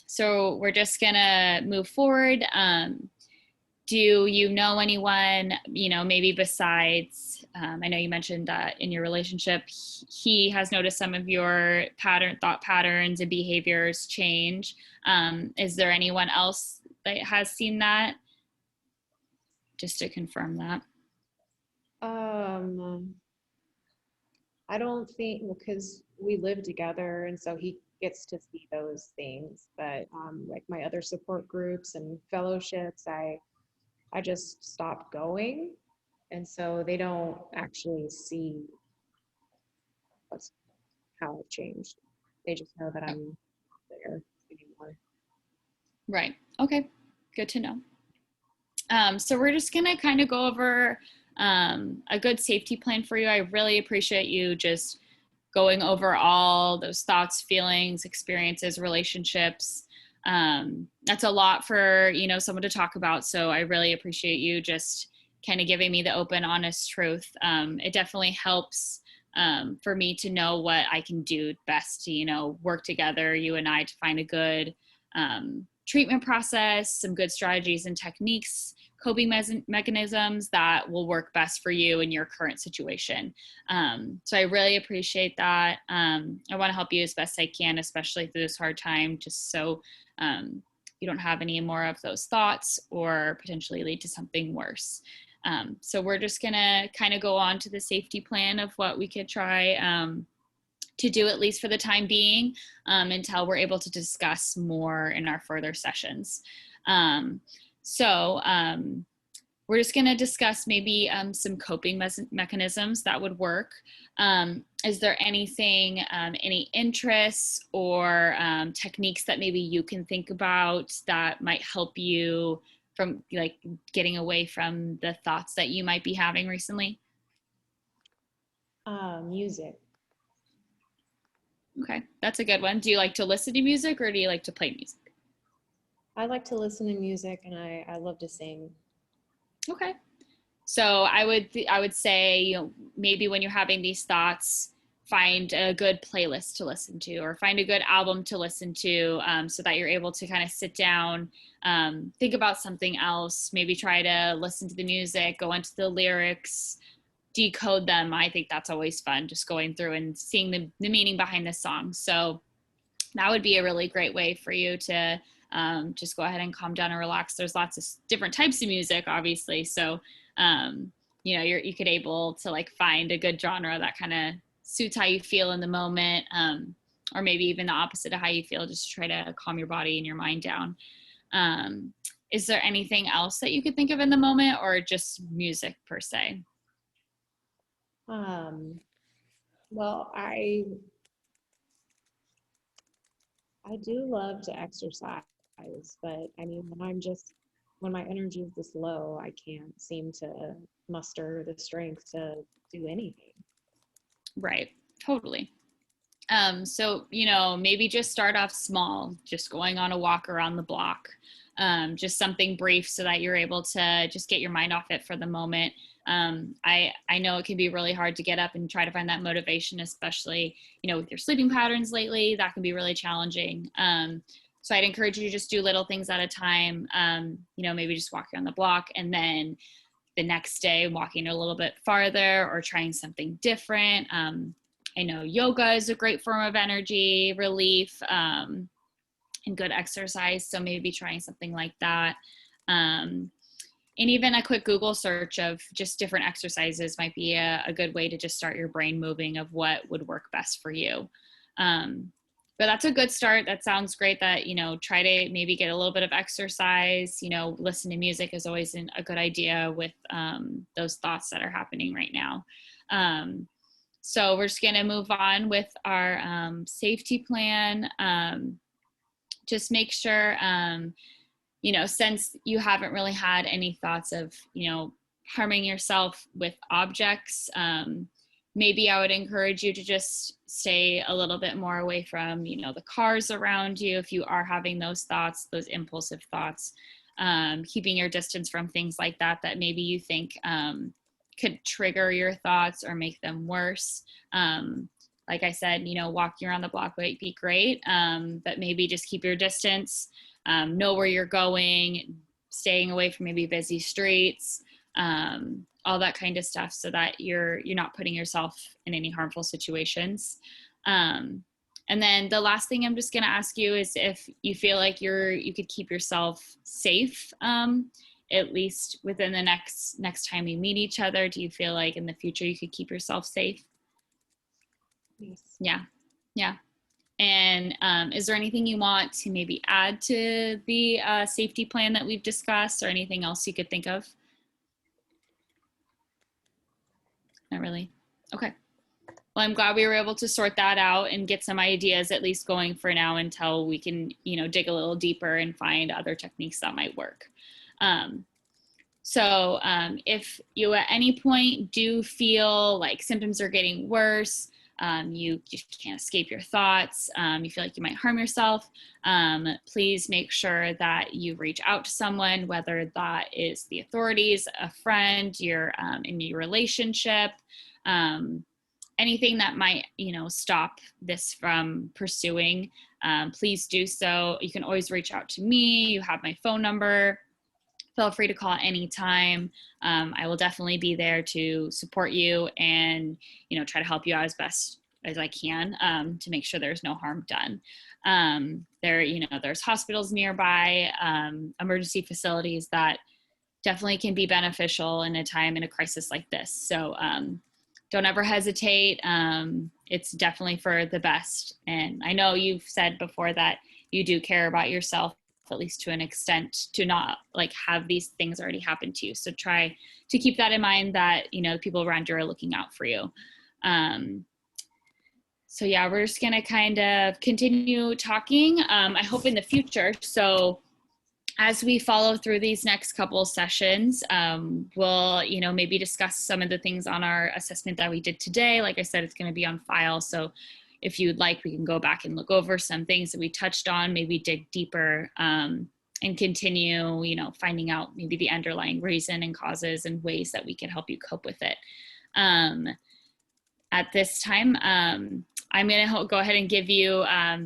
So we're just going to move forward. Do you know anyone, maybe besides, I know you mentioned that in your relationship, he has noticed some of your thought patterns and behaviors change. Is there anyone else that has seen that? Just to confirm that. I don't think, because we live together, and so he gets to see those things. But like my other support groups and fellowships, I just stopped going, and so they don't actually see what's how I've changed. They just know that I'm not there anymore. Right. Okay. Good to know. So we're just going to kind of go over a good safety plan for you. I really appreciate you just going over all those thoughts, feelings, experiences, relationships. That's a lot for, someone to talk about. So I really appreciate you just kind of giving me the open, honest truth. It definitely helps for me to know what I can do best to, work together, you and I, to find a good treatment process, some good strategies and techniques, coping mechanisms that will work best for you in your current situation. So I really appreciate that. I want to help you as best I can, especially through this hard time, just so you don't have any more of those thoughts or potentially lead to something worse. So we're just going to kind of go on to the safety plan of what we could try to do, at least for the time being, until we're able to discuss more in our further sessions. So we're just going to discuss maybe some coping mechanisms that would work. Is there anything, any interests or techniques that maybe you can think about that might help you from like getting away from the thoughts that you might be having recently? Music. Okay, that's a good one. Do you like to listen to music or do you like to play music? I like to listen to music, and I love to sing. Okay. So I would say, you know, maybe when you're having these thoughts, find a good playlist to listen to, or find a good album to listen to, so that you're able to kind of sit down, think about something else, maybe try to listen to the music, go into the lyrics, decode them. I think that's always fun, just going through and seeing the meaning behind the song. So that would be a really great way for you to just go ahead and calm down and relax. There's lots of different types of music, obviously. So, you know, you could able to like find a good genre that kind of suits how you feel in the moment, or maybe even the opposite of how you feel, just to try to calm your body and your mind down. Is there anything else that you could think of in the moment, or just music per se? Well, I do love to exercise, but I mean, when my energy is this low, I can't seem to muster the strength to do anything. Right. Totally. So, you know, maybe just start off small, just going on a walk around the block, just something brief so that you're able to just get your mind off it for the moment. I know it can be really hard to get up and try to find that motivation, especially, you know, with your sleeping patterns lately, that can be really challenging. So I'd encourage you to just do little things at a time, you know, maybe just walk around the block, and then the next day walking a little bit farther or trying something different. I know yoga is a great form of energy relief, and good exercise. So maybe trying something like that. And even a quick Google search of just different exercises might be a good way to just start your brain moving of what would work best for you. But that's a good start. That sounds great that, you know, try to maybe get a little bit of exercise, you know, listen to music is always a good idea with those thoughts that are happening right now. So we're just going to move on with our safety plan. Just make sure, you know, since you haven't really had any thoughts of, you know, harming yourself with objects, maybe I would encourage you to just stay a little bit more away from, you know, the cars around you if you are having those thoughts, those impulsive thoughts, keeping your distance from things like that that maybe you think could trigger your thoughts or make them worse. Like I said, you know, walking around the block might be great, but maybe just keep your distance, know where you're going, staying away from maybe busy streets, all that kind of stuff, so that you're not putting yourself in any harmful situations. And then the last thing I'm just going to ask you is if you feel like you could keep yourself safe, at least within the next time we meet each other. Do you feel like in the future you could keep yourself safe? Yes. Yeah. And is there anything you want to maybe add to the safety plan that we've discussed, or anything else you could think of? Not really. Okay. Well, I'm glad we were able to sort that out and get some ideas at least going for now until we can, you know, dig a little deeper and find other techniques that might work. So if you at any point do feel like symptoms are getting worse, you just can't escape your thoughts, you feel like you might harm yourself, please make sure that you reach out to someone, whether that is the authorities, a friend, you're in your relationship, anything that might, you know, stop this from pursuing, please do so. You can always reach out to me. You have my phone number. Feel free to call at any time. I will definitely be there to support you and, you know, try to help you out as best as I can, to make sure there's no harm done. There's hospitals nearby, emergency facilities that definitely can be beneficial in a time in a crisis like this. So don't ever hesitate. It's definitely for the best. And I know you've said before that you do care about yourself at least to an extent, to not like have these things already happen to you. So try to keep that in mind, that, you know, the people around you are looking out for you. So yeah, we're just gonna kind of continue talking, I hope in the future. So as we follow through these next couple sessions, we'll, you know, maybe discuss some of the things on our assessment that we did today. Like I said, it's going to be on file. So if you'd like, we can go back and look over some things that we touched on, maybe dig deeper, and continue, you know, finding out maybe the underlying reason and causes and ways that we can help you cope with it. At this time, I'm going to go ahead and give you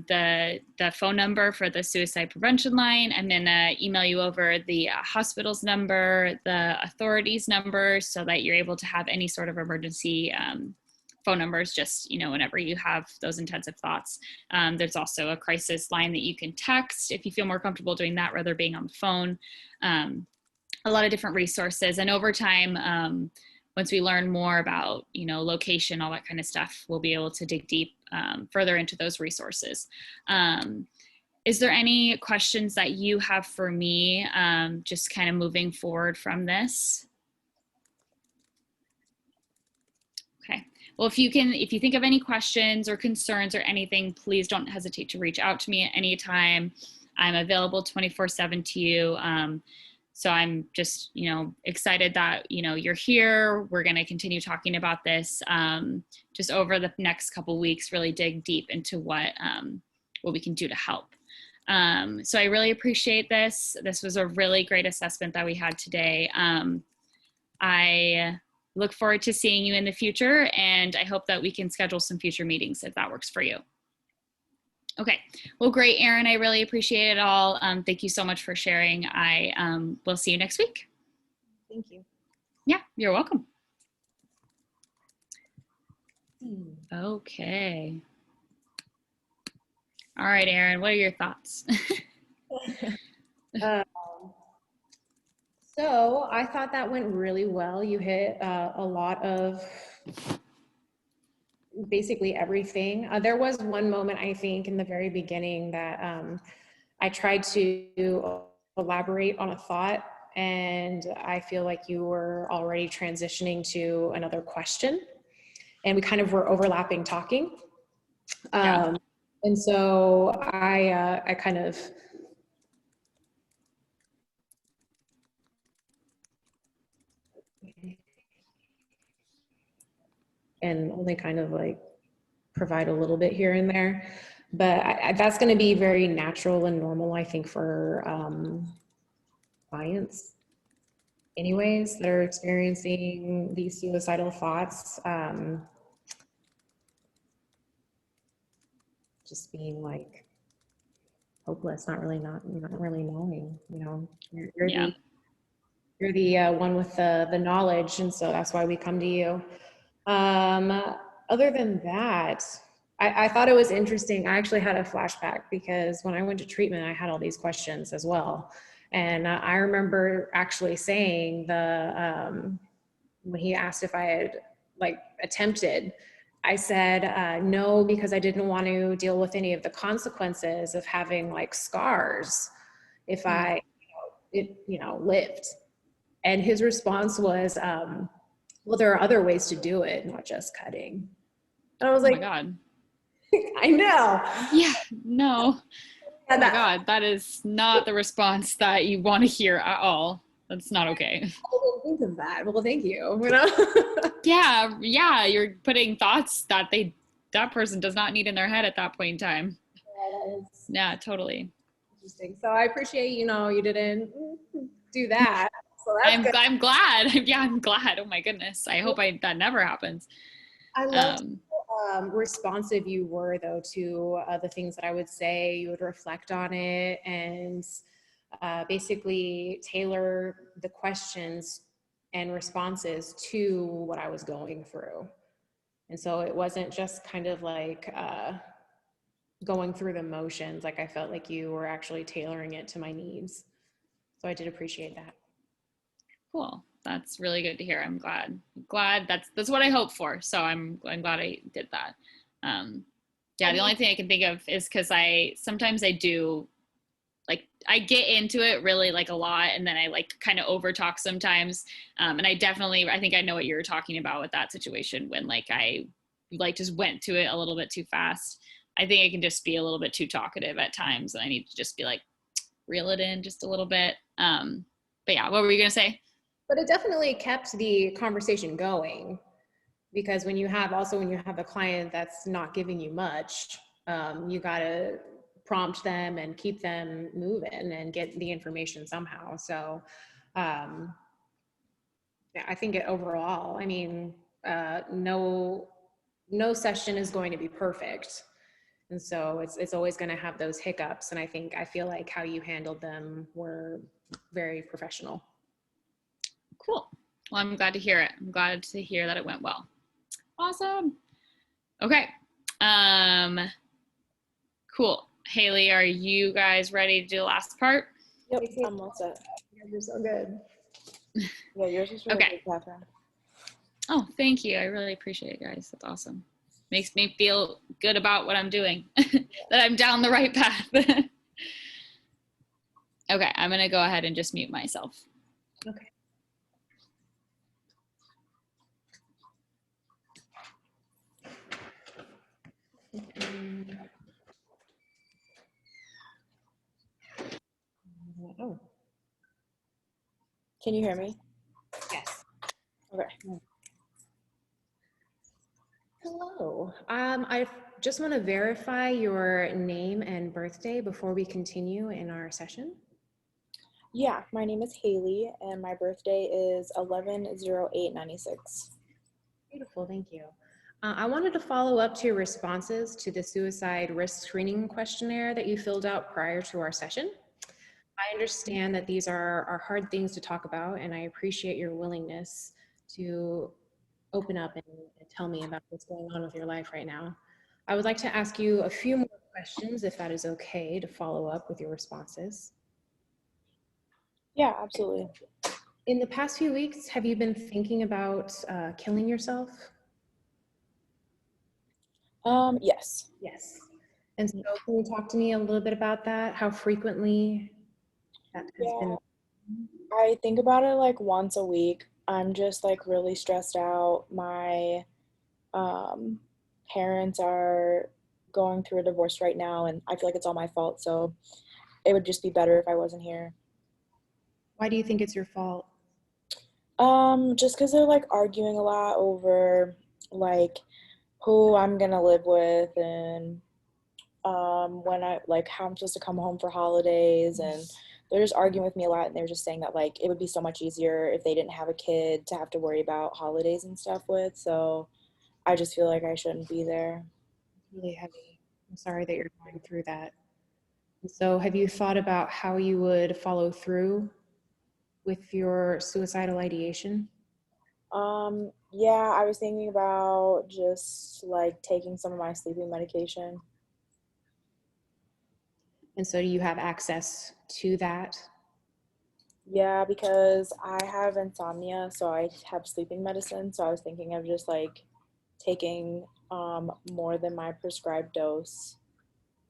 the phone number for the suicide prevention line. I'm going to email you over the hospital's number, the authorities' numbers, so that you're able to have any sort of emergency phone numbers, just, you know, whenever you have those intensive thoughts. There's also a crisis line that you can text if you feel more comfortable doing that rather being on the phone. A lot of different resources. And over time, once we learn more about, you know, location, all that kind of stuff, we'll be able to dig deep further into those resources. Is there any questions that you have for me, just kind of moving forward from this? Okay. Well, if you think of any questions or concerns or anything, please don't hesitate to reach out to me at any time. I'm available 24/7 to you. So I'm just, you know, excited that, you know, you're here. We're going to continue talking about this, just over the next couple weeks, really dig deep into what we can do to help. So I really appreciate this. This was a really great assessment that we had today. I look forward to seeing you in the future, and I hope that we can schedule some future meetings if that works for you. Okay, well, great, Erin. I really appreciate it all. Thank you so much for sharing. I will see you next week. Thank you. Yeah, you're welcome. Okay. All right, Erin, what are your thoughts? So I thought that went really well. You hit a lot of basically everything. There was one moment, I think, in the very beginning that I tried to elaborate on a thought, and I feel like you were already transitioning to another question, and we kind of were overlapping talking. Yeah. And so I kind of and only kind of like provide a little bit here and there. But that's going to be very natural and normal, I think, for clients anyways that are experiencing these suicidal thoughts. Just being like hopeless, not really knowing, you know, you're the one with the knowledge, and so that's why we come to you. Other than that, I thought it was interesting. I actually had a flashback because when I went to treatment, I had all these questions as well. And I remember actually saying when he asked if I had like attempted, I said no, because I didn't want to deal with any of the consequences of having like scars if I, lived. And his response was, well, there are other ways to do it, not just cutting. And I was like, oh my God. I know. Yeah, no. Oh my God, that is not the response that you want to hear at all. That's not okay. I didn't think of that. Well, thank you. You know? Yeah, you're putting thoughts that that person does not need in their head at that point in time. Yeah, totally. Interesting. So I appreciate, you didn't do that. So I'm glad. Yeah, I'm glad. Oh my goodness. I hope that never happens. I love how responsive you were, though, to the things that I would say. You would reflect on it and basically tailor the questions and responses to what I was going through. And so it wasn't just kind of like going through the motions. Like I felt like you were actually tailoring it to my needs. So I did appreciate that. Cool. That's really good to hear. I'm glad that's what I hoped for. So I'm glad I did that. Yeah, the only thing I can think of is because sometimes I do like I get into it really like a lot, and then I like kind of over talk sometimes. And I think I know what you're talking about with that situation when like I like just went to it a little bit too fast. I think I can just be a little bit too talkative at times, and I need to just be like reel it in just a little bit. But yeah, what were you gonna say? But it definitely kept the conversation going, because when you have a client that's not giving you much, you got to prompt them and keep them moving and get the information somehow. So yeah, I think overall, I mean, no session is going to be perfect. And so it's always going to have those hiccups. And I feel like how you handled them were very professional. Cool. Well, I'm glad to hear it. I'm glad to hear that it went well. Awesome. Okay. Cool. Haley, are you guys ready to do the last part? Yep, I'm all set. You're so good. Yeah, yours was really Okay. good, Catherine. Oh, thank you. I really appreciate it, guys. That's awesome. Makes me feel good about what I'm doing, that I'm down the right path. Okay, I'm going to go ahead and just mute myself. Okay. Oh, Can you hear me? yes. Okay. Hello. I just want to verify your name and birthday before we continue in our session. Yeah, my name is Haley, and my birthday is 11/08/96. Beautiful, thank you. I wanted to follow up to your responses to the suicide risk screening questionnaire that you filled out prior to our session. I understand that these are hard things to talk about, and I appreciate your willingness to open up and tell me about what's going on with your life right now. I would like to ask you a few more questions, if that is okay, to follow up with your responses. Yeah, absolutely. In the past few weeks, have you been thinking about killing yourself? Yes. Yes. And so can you talk to me a little bit about that? How frequently that has Yeah, been? I think about it like once a week. I'm just like really stressed out. My um, parents are going through a divorce right now, and I feel like it's all my fault. So it would just be better if I wasn't here. Why do you think it's your fault? Just because they're like arguing a lot over like who I'm gonna live with and when I like how I'm supposed to come home for holidays, and they're just arguing with me a lot, and they were just saying that like it would be so much easier if they didn't have a kid to have to worry about holidays and stuff with. So I just feel like I shouldn't be there. It's really heavy. I'm sorry that you're going through that. And so have you thought about how you would follow through with your suicidal ideation? Yeah, I was thinking about just like taking some of my sleeping medication. And so do you have access to that? Yeah, because I have insomnia, so I have sleeping medicine. So I was thinking of just like taking more than my prescribed dose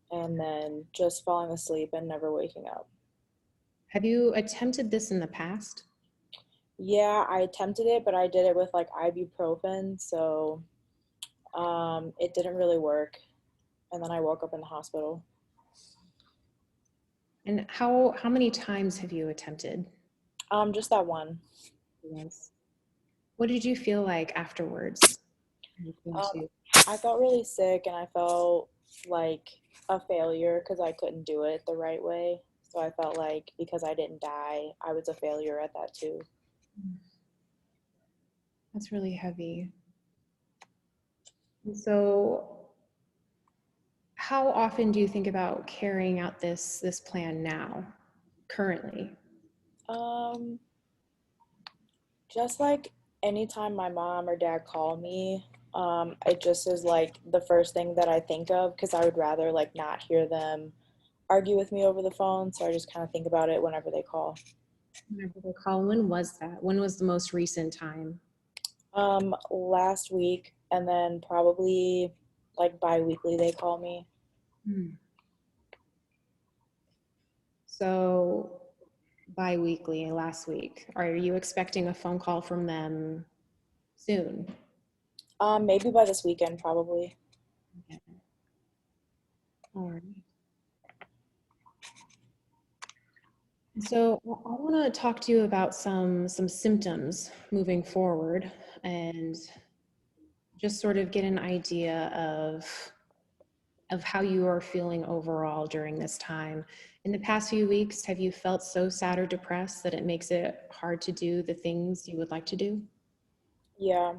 and then just falling asleep and never waking up. Have you attempted this in the past? Yeah, I attempted it, but I did it with like ibuprofen, so it didn't really work. And then I woke up in the hospital. And how many times have you attempted? Just that one. Once. What did you feel like afterwards? Um, I felt really sick and I felt like a failure because I couldn't do it the right way. So I felt like because I didn't die, I was a failure at that too. That's really heavy. And so how often do you think about carrying out this plan now, currently? Um, just like anytime my mom or dad call me, it just is like the first thing that I think of because I would rather like not hear them argue with me over the phone. So I just kind of think about it whenever they call. Whenever they call, when was that? When was the most recent time? Last week, and then probably like bi-weekly they call me. Hmm. So bi-weekly, last week. Are you expecting a phone call from them soon? Maybe by this weekend, probably. Okay. All right. So I want to talk to you about some symptoms moving forward and just sort of get an idea of how you are feeling overall during this time. In the past few weeks, have you felt so sad or depressed that it makes it hard to do the things you would like to do? Yeah.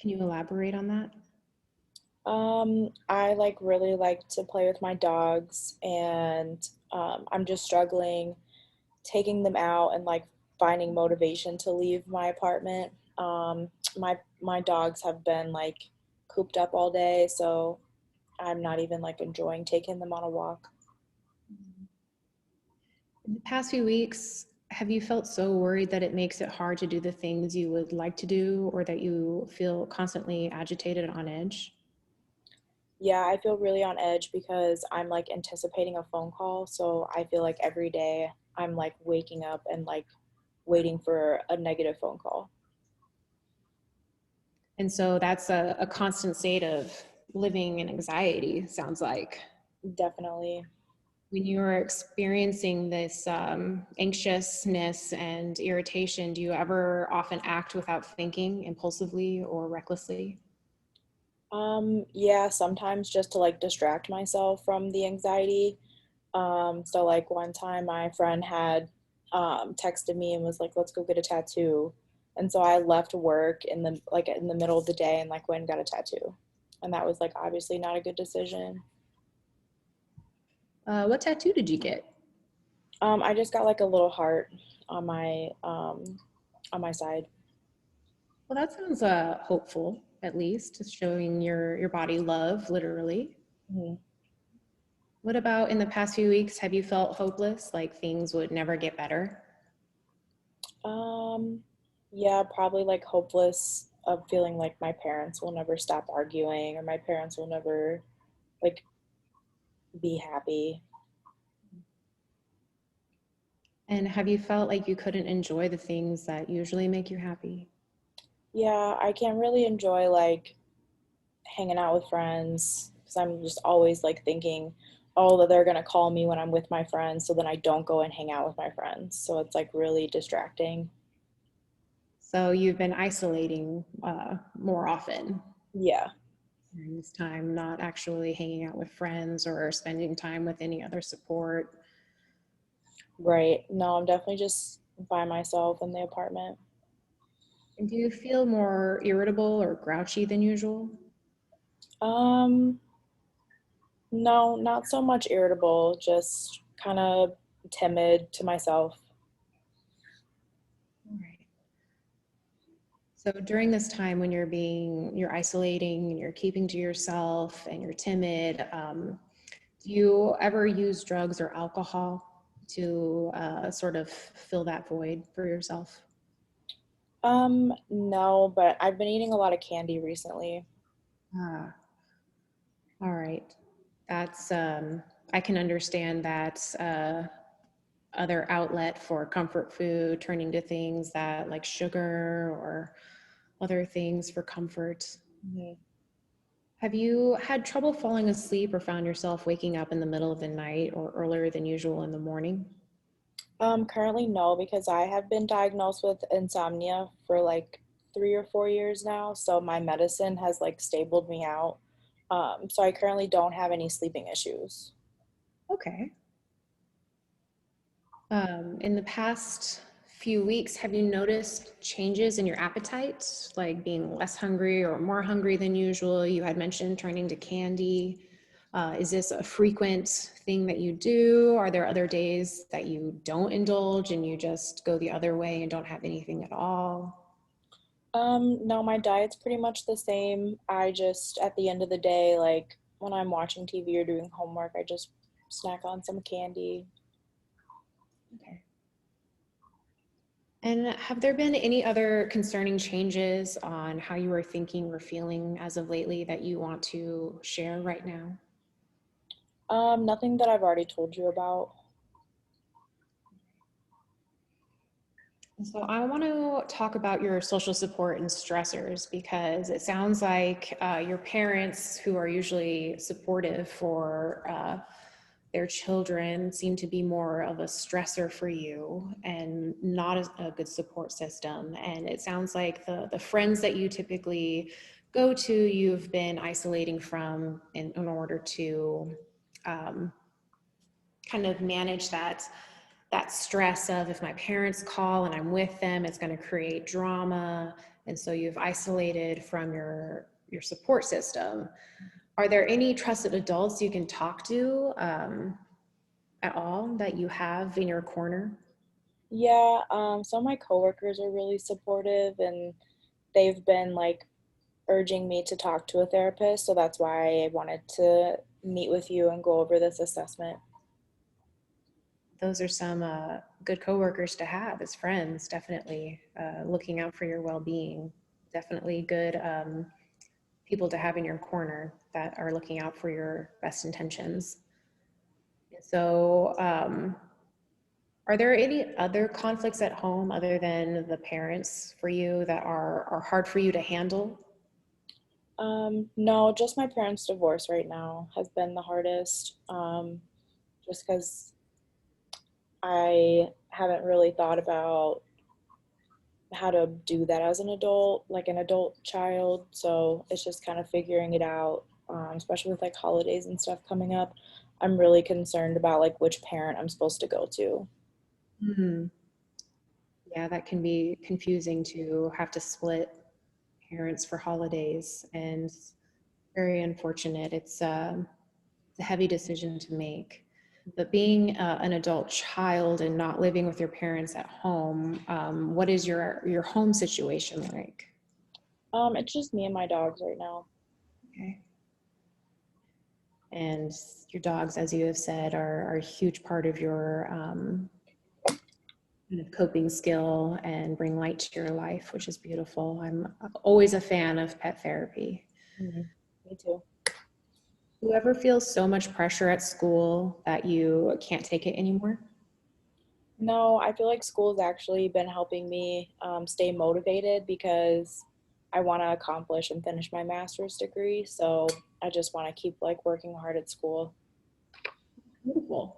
Can you elaborate on that? I like really like to play with my dogs, and I'm just struggling taking them out and like finding motivation to leave my apartment. My dogs have been like cooped up all day, so I'm not even like enjoying taking them on a walk. In the past few weeks, have you felt so worried that it makes it hard to do the things you would like to do, or that you feel constantly agitated on edge? Yeah, I feel really on edge because I'm like anticipating a phone call, so I feel like every day I'm like waking up and like waiting for a negative phone call. And so that's a constant state of living in anxiety, sounds like. Definitely. When you are experiencing this anxiousness and irritation, do you ever often act without thinking, impulsively or recklessly? Yeah, sometimes just to like distract myself from the anxiety. So like one time my friend had texted me and was like, "Let's go get a tattoo." And so I left work in the middle of the day and like went and got a tattoo. And that was like obviously not a good decision. What tattoo did you get? I just got like a little heart on my side. Well, that sounds hopeful, at least, just showing your body love, literally. Mhm. What about in the past few weeks? Have you felt hopeless, like things would never get better? Um, yeah, probably like hopeless of feeling like my parents will never stop arguing or my parents will never like be happy. And have you felt like you couldn't enjoy the things that usually make you happy? Yeah, I can't really enjoy like hanging out with friends because I'm just always like thinking, oh, that they're gonna call me when I'm with my friends, so then I don't go and hang out with my friends. So it's like really distracting. So you've been isolating more often Yeah, during this time, not actually hanging out with friends or spending time with any other support. right. No, I'm definitely just by myself in the apartment. And do you feel more irritable or grouchy than usual? Um, no, not so much irritable, just kind of timid to myself. All right. So during this time when you're isolating and you're keeping to yourself and you're timid, do you ever use drugs or alcohol to sort of fill that void for yourself? No, but I've been eating a lot of candy recently. Ah, all right. That's, I can understand that other outlet for comfort food, turning to things that like sugar or other things for comfort. Mhm. Have you had trouble falling asleep or found yourself waking up in the middle of the night or earlier than usual in the morning? Currently no, because I have been diagnosed with insomnia for like 3 or 4 years now. So my medicine has like stabled me out. So I currently don't have any sleeping issues. Okay. In the past few weeks, have you noticed changes in your appetite, like being less hungry or more hungry than usual? You had mentioned turning to candy. Is this a frequent thing that you do? Are there other days that you don't indulge and you just go the other way and don't have anything at all? No, my diet's pretty much the same. I just, at the end of the day, like when I'm watching TV or doing homework, I just snack on some candy. Okay. And have there been any other concerning changes on how you are thinking or feeling as of lately that you want to share right now? Nothing that I've already told you about. So I want to talk about your social support and stressors because it sounds like your parents, who are usually supportive for their children, seem to be more of a stressor for you and not a good support system. And it sounds like the friends that you typically go to, you've been isolating from in order to kind of manage that stress of, if my parents call and I'm with them, it's going to create drama. And so you've isolated from your support system. Are there any trusted adults you can talk to at all that you have in your corner? Yeah, some of my coworkers are really supportive and they've been like urging me to talk to a therapist, so that's why I wanted to meet with you and go over this assessment. Those are some good coworkers to have as friends, definitely looking out for your well-being. Definitely good people to have in your corner that are looking out for your best intentions. So, are there any other conflicts at home other than the parents for you that are hard for you to handle? No, just my parents' divorce right now has been the hardest, just because I haven't really thought about how to do that as an adult, like an adult child. So it's just kind of figuring it out, especially with like holidays and stuff coming up. I'm really concerned about like which parent I'm supposed to go to. Hmm. Yeah, that can be confusing to have to split parents for holidays, and very unfortunate. It's a heavy decision to make. But being an adult child and not living with your parents at home, what is your home situation like? It's just me and my dogs right now. Okay. And your dogs, as you have said, are a huge part of your kind of coping skill and bring light to your life, which is beautiful. I'm always a fan of pet therapy. Mhm. Me too. Do you ever feel so much pressure at school that you can't take it anymore? No, I feel like school's actually been helping me stay motivated because I want to accomplish and finish my master's degree. So I just want to keep like working hard at school. Beautiful.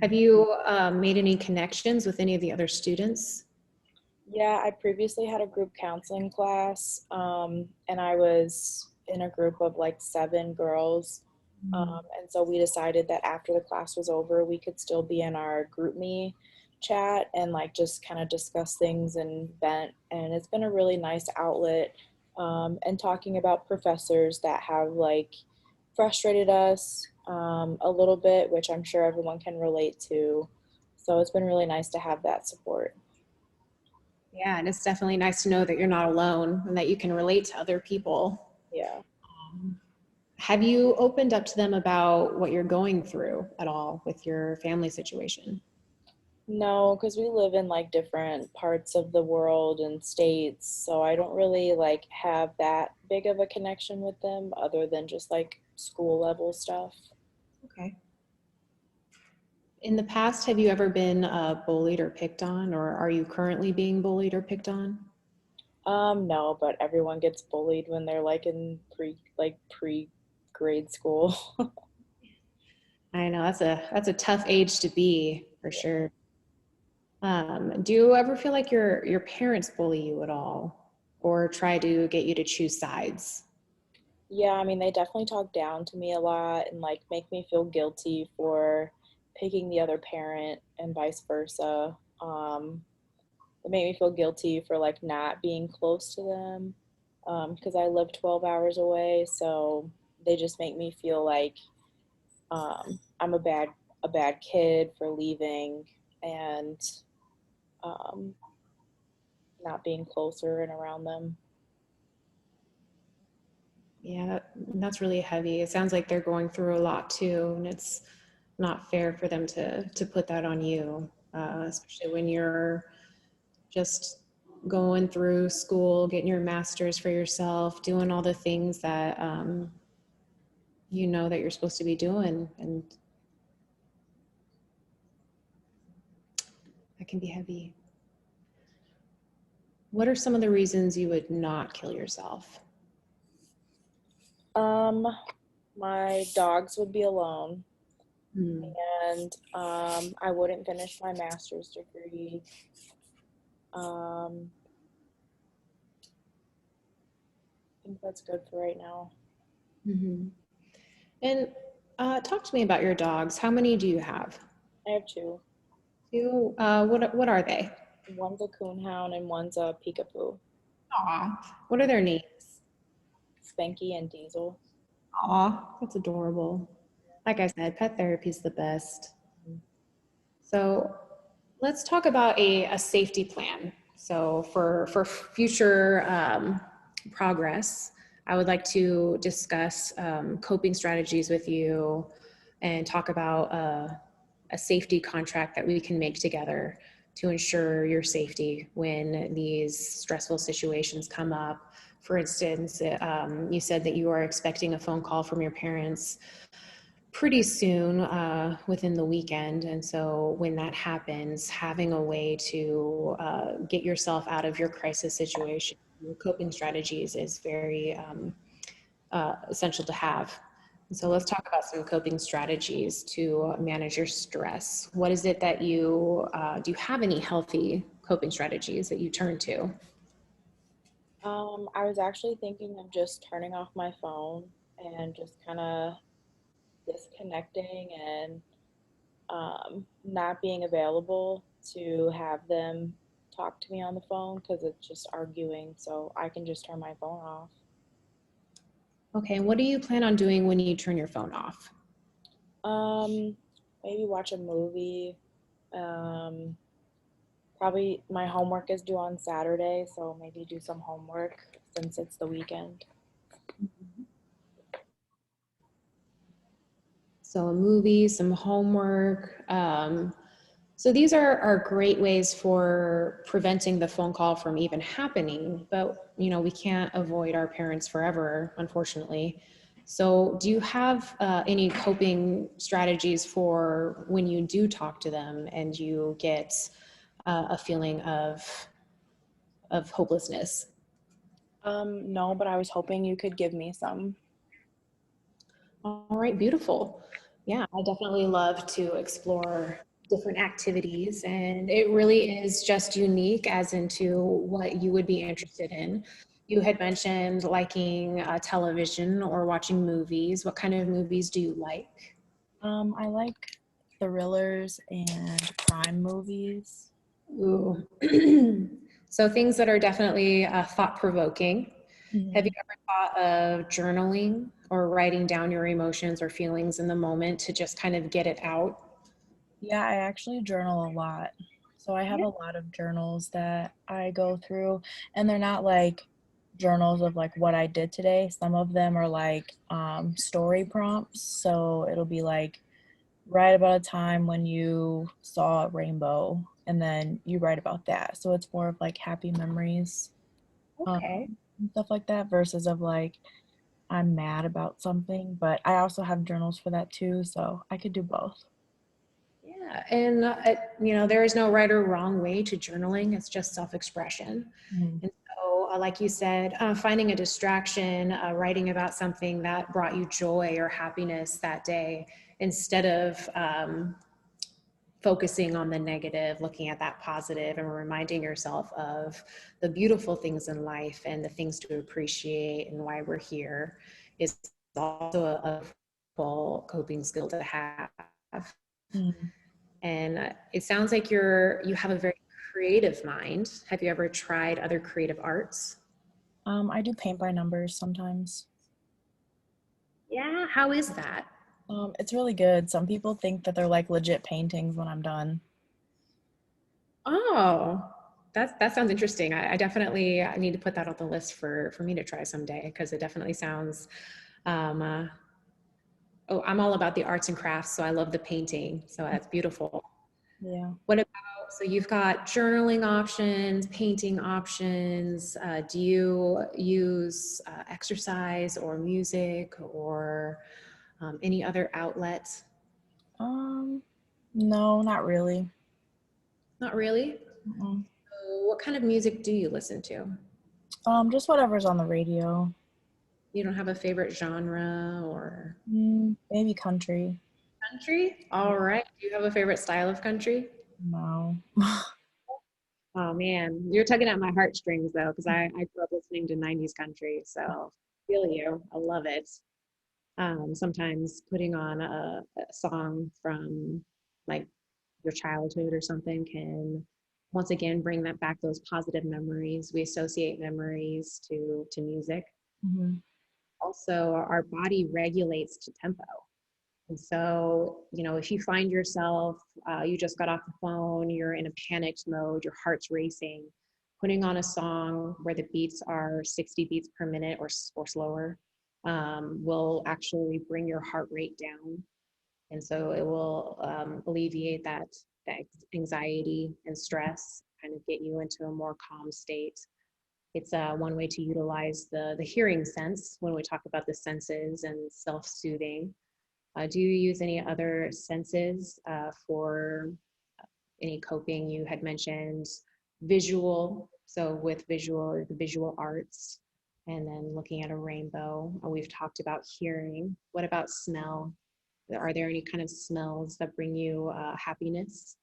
Have you made any connections with any of the other students? Yeah, I previously had a group counseling class, and I was in a group of like 7 girls. And so we decided that after the class was over, we could still be in our group me chat and like just kind of discuss things and vent. And it's been a really nice outlet. And talking about professors that have like frustrated us a little bit, which I'm sure everyone can relate to. So it's been really nice to have that support. Yeah, and it's definitely nice to know that you're not alone and that you can relate to other people. Yeah. Have you opened up to them about what you're going through at all with your family situation? No, because we live in like different parts of the world and states, so I don't really like have that big of a connection with them other than just like school level stuff. Okay. In the past, have you ever been bullied or picked on, or are you currently being bullied or picked on? No, but everyone gets bullied when they're like in pre grade school. I know that's a tough age to be for sure. Do you ever feel like your parents bully you at all, or try to get you to choose sides? Yeah, I mean, they definitely talk down to me a lot and like make me feel guilty for picking the other parent and vice versa. It made me feel guilty for like not being close to them because I live 12 hours away. So they just make me feel like I'm a bad kid for leaving and um, not being closer and around them. Yeah, that's really heavy. It sounds like they're going through a lot too, and it's not fair for them to put that on you, especially when you're just going through school, getting your master's for yourself, doing all the things that you know that you're supposed to be doing, and that can be heavy. What are some of the reasons you would not kill yourself? My dogs would be alone, Hmm. and I wouldn't finish my master's degree. I think that's good for right now. Mm-hmm. And talk to me about your dogs. How many do you have? I have two. Two. What are they? One's a coonhound and one's a peekapoo. Aw. What are their names? Spanky and Diesel. Aw, that's adorable. Like I said, pet therapy is the best. So let's talk about a safety plan. So for future progress, I would like to discuss coping strategies with you and talk about a safety contract that we can make together to ensure your safety when these stressful situations come up. For instance, you said that you are expecting a phone call from your parents pretty soon, within the weekend. And so when that happens, having a way to get yourself out of your crisis situation, your coping strategies is very essential to have. And so let's talk about some coping strategies to manage your stress. What is it that do you have any healthy coping strategies that you turn to? I was actually thinking of just turning off my phone and just kind of disconnecting and not being available to have them talk to me on the phone because it's just arguing. So I can just turn my phone off. Okay, and what do you plan on doing when you turn your phone off? Um, Maybe watch a movie. Um, Probably my homework is due on Saturday, so maybe do some homework since it's the weekend. So a movie, some homework. So these are great ways for preventing the phone call from even happening, but we can't avoid our parents forever, unfortunately. So do you have any coping strategies for when you do talk to them and you get a feeling of hopelessness? No, but I was hoping you could give me some. All right, beautiful. Yeah, I definitely love to explore different activities, and it really is just unique as into what you would be interested in. You had mentioned liking television or watching movies. What kind of movies do you like? I like thrillers and crime movies. Ooh. So things that are definitely thought-provoking. Have you Mhm. ever thought of journaling or writing down your emotions or feelings in the moment to just kind of get it out? Yeah, I actually journal a lot. So I have a lot of journals that I go through, and they're not like journals of like what I did today. Some of them are like story prompts. So it'll be like write about a time when you saw a rainbow, and then you write about that. So it's more of like happy memories, Okay. and stuff like that, versus of like I'm mad about something. But I also have journals for that too, so I could do both. Yeah, and there is no right or wrong way to journaling. It's just self-expression. Mhm. And so, like you said, finding a distraction, writing about something that brought you joy or happiness that day, instead of focusing on the negative, looking at that positive, and reminding yourself of the beautiful things in life and the things to appreciate and why we're here, is also a full coping skill to have. Mhm. And it sounds like you have a very creative mind. Have you ever tried other creative arts? I do paint by numbers sometimes. Yeah, how is that? It's really good. Some people think that they're like legit paintings when I'm done. Oh, that sounds interesting. I definitely need to put that on the list for me to try someday, because it definitely sounds. Um, uh, oh, I'm all about the arts and crafts, so I love the painting. So that's beautiful. Yeah. What about, so you've got journaling options, painting options. Do you use exercise or music or Any other outlets? No, not really. Not really. Mm-mm. So what kind of music do you listen to? Just whatever's on the radio. You don't have a favorite genre or Maybe country. country? All right. Do you have a favorite style of country? No. Oh man, you're tugging at my heartstrings though, because I grew up listening to 90s country. So feel you. I love it. Sometimes putting on a song from like your childhood or something can once again bring that back, those positive memories. We associate memories to music. Mhm. Also, our body regulates to tempo. And so, if you find yourself, you just got off the phone, you're in a panicked mode, your heart's racing, putting on a song where the beats are 60 beats per minute or slower will actually bring your heart rate down. And so it will alleviate that anxiety and stress, kind of get you into a more calm state. It's one way to utilize the hearing sense when we talk about the senses and self-soothing. Do you use any other senses for any coping? You had mentioned visual, so with visual, the visual arts, and then looking at a rainbow. We've talked about hearing. What about smell? Are there any kind of smells that bring you happiness?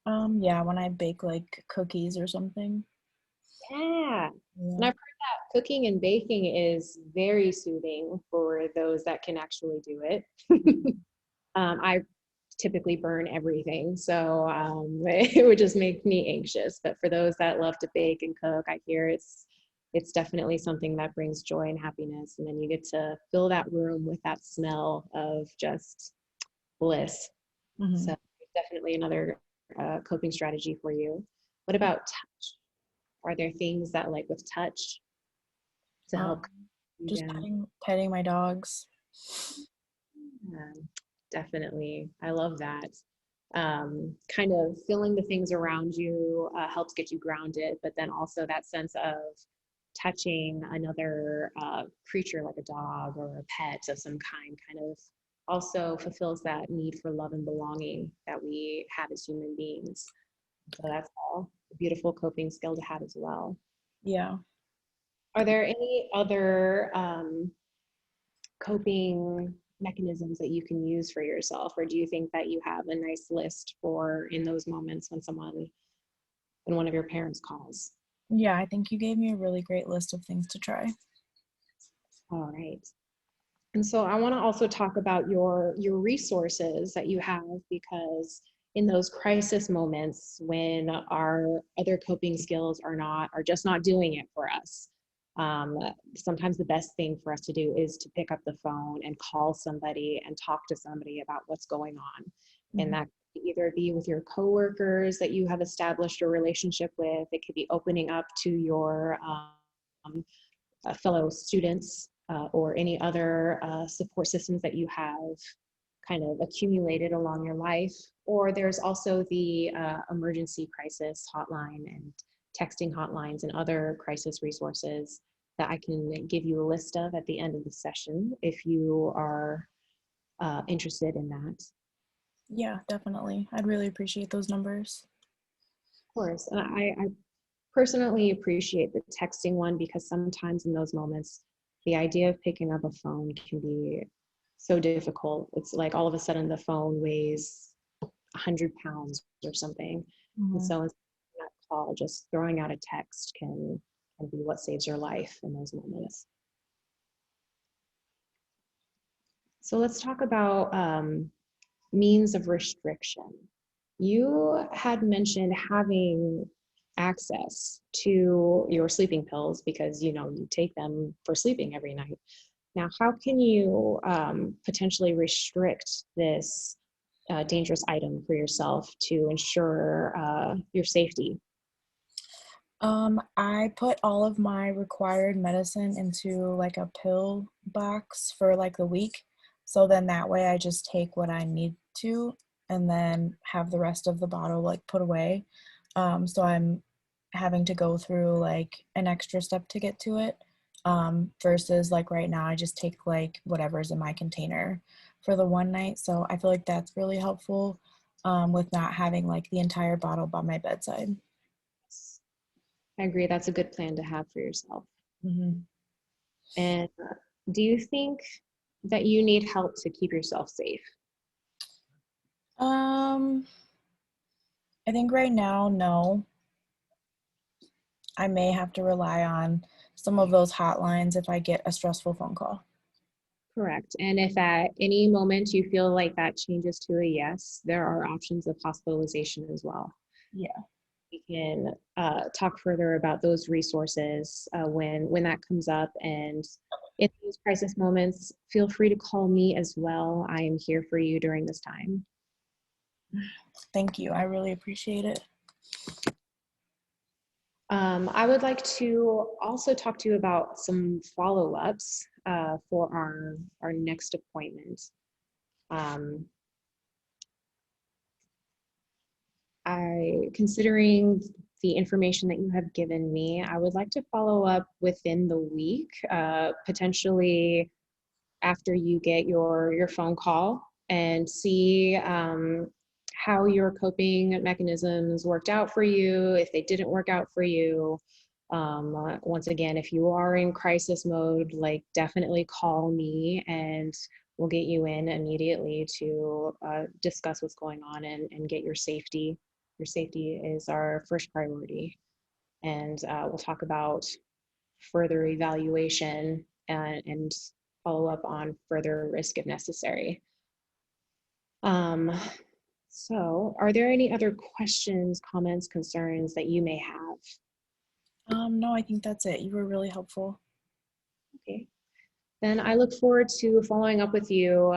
Yeah, when I bake like cookies or something. Yeah. And Yeah. I've heard that cooking and baking is very soothing for those that can actually do it. I typically burn everything, so it would just make me anxious. But for those that love to bake and cook, I hear it's definitely something that brings joy and happiness. And then you get to fill that room with that smell of just bliss. Mhm. So definitely another coping strategy for you. What about touch? Are there things that like with touch to help Um, you just down? petting my dogs. Definitely. I love that. Kind of feeling the things around you helps get you grounded, but then also that sense of touching another creature like a dog or a pet of some kind of also fulfills that need for love and belonging that we have as human beings. So that's all a beautiful coping skill to have as well. Yeah. Are there any other coping mechanisms that you can use for yourself, or do you think that you have a nice list for in those moments when one of your parents calls? Yeah, I think you gave me a really great list of things to try. All right. And so I want to also talk about your resources that you have, because in those crisis moments when our other coping skills are just not doing it for us, sometimes the best thing for us to do is to pick up the phone and call somebody and talk to somebody about what's going on. And Mhm. that could either be with your coworkers that you have established a relationship with. It could be opening up to your fellow students or any other support systems that you have kind of accumulated along your life. Or there's also the emergency crisis hotline and texting hotlines and other crisis resources that I can give you a list of at the end of the session if you are interested in that. Yeah, definitely. I'd really appreciate those numbers. Of course. And I personally appreciate the texting one, because sometimes in those moments, the idea of picking up a phone can be so difficult. It's like all of a sudden the phone weighs 100 pounds or something. And Mhm. so instead of that call, just throwing out a text can be what saves your life in those moments. So let's talk about means of restriction. You had mentioned having access to your sleeping pills because you take them for sleeping every night. Now, how can you potentially restrict this dangerous item for yourself to ensure your safety? I put all of my required medicine into like a pill box for like the week. So then that way I just take what I need to and then have the rest of the bottle like put away. So I'm having to go through like an extra step to get to it. Versus like right now I just take like whatever's in my container. for the one night. So I feel like that's really helpful with not having like the entire bottle by my bedside. I agree. That's a good plan to have for yourself. Hmm. And do you think that you need help to keep yourself safe? Um, I think right now, no. I may have to rely on some of those hotlines if I get a stressful phone call. Correct. And if at any moment you feel like that changes to a yes, there are options of hospitalization as well. Yeah. We can talk further about those resources when that comes up. And in those crisis moments, feel free to call me as well. I am here for you during this time. Thank you. I really appreciate it. I would like to also talk to you about some follow-ups for our next appointment. Considering the information that you have given me, I would like to follow up within the week, potentially after you get your phone call, and see how your coping mechanisms worked out for you, if they didn't work out for you. Once again, if you are in crisis mode, like definitely call me and we'll get you in immediately to discuss what's going on and get your safety. Your safety is our first priority. And we'll talk about further evaluation and follow up on further risk if necessary. So are there any other questions, comments, concerns that you may have? No, I think that's it. You were really helpful. Okay. Then I look forward to following up with you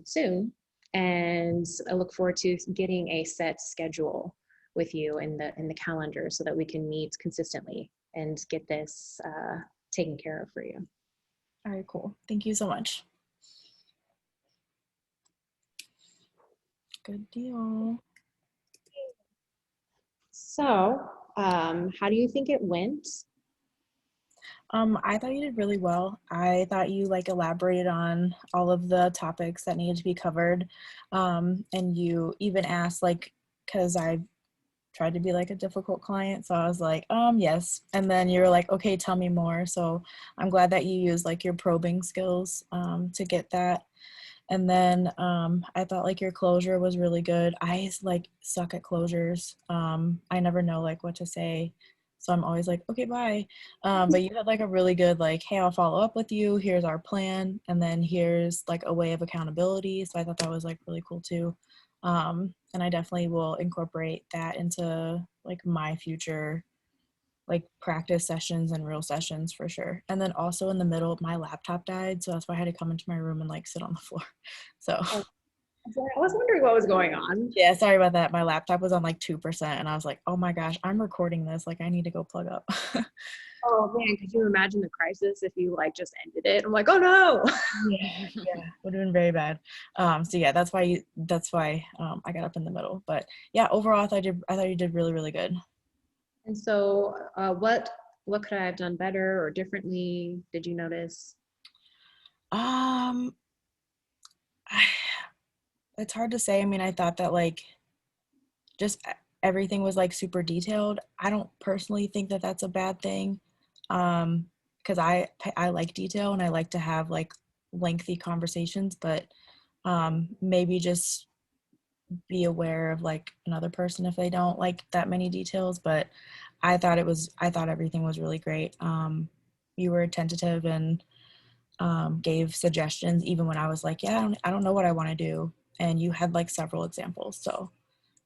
soon. And I look forward to getting a set schedule with you in the calendar so that we can meet consistently and get this taken care of for you. All right, cool. Thank you so much. Good deal. So, how do you think it went? I thought you did really well. I thought you like elaborated on all of the topics that needed to be covered. And you even asked like, cause I tried to be like a difficult client. So I was like, yes. And then you were like, okay, tell me more. So I'm glad that you used like your probing skills, to get that. And then I thought like your closure was really good. I like suck at closures. I never know like what to say. So I'm always like, okay, bye. But you had like a really good like, hey, I'll follow up with you. Here's our plan. And then here's like a way of accountability. So I thought that was like really cool too. And I definitely will incorporate that into like my future like practice sessions and real sessions for sure. And then also in the middle, my laptop died, so that's why I had to come into my room and like sit on the floor. So I was wondering what was going on. yeah, sorry about that. My laptop was on like 2% and I was like, oh my gosh, I'm recording this. Like I need to go plug up. Oh man, could you imagine the crisis if you like just ended it? I'm like, oh no. Yeah, would have been very bad. So yeah, that's why I got up in the middle. But yeah, overall I thought you did really, really good. And so, what could I have done better or differently? Did you notice? Um it's hard to say. I mean, I thought that like just everything was like super detailed. I don't personally think that that's a bad thing, because I like detail and I like to have like lengthy conversations, but maybe just be aware of like another person if they don't like that many details. But I thought everything was really great. You were tentative and gave suggestions even when I was like, yeah, I don't know what I want to do, and you had like several examples. So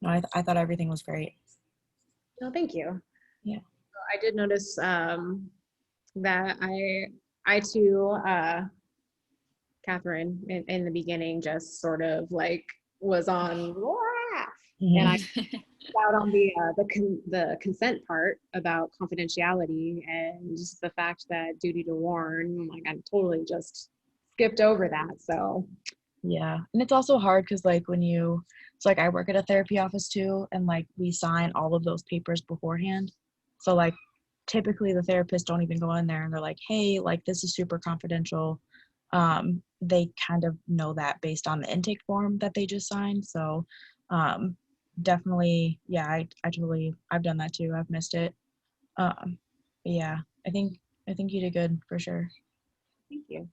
no, I thought everything was great. No, thank you. Yeah. I did notice that I too, Catherine, in the beginning, just sort of like was on, and I out on the consent part about confidentiality and just the fact that duty to warn. Like I totally just skipped over that. So Yeah. And it's also hard because like it's like I work at a therapy office too, and like we sign all of those papers beforehand. So like typically the therapists don't even go in there and they're like, hey, like this is super confidential. they kind of know that based on the intake form that they just signed. So definitely, yeah, I've done that too. I've missed it. But yeah, I think you did good for sure. Thank you.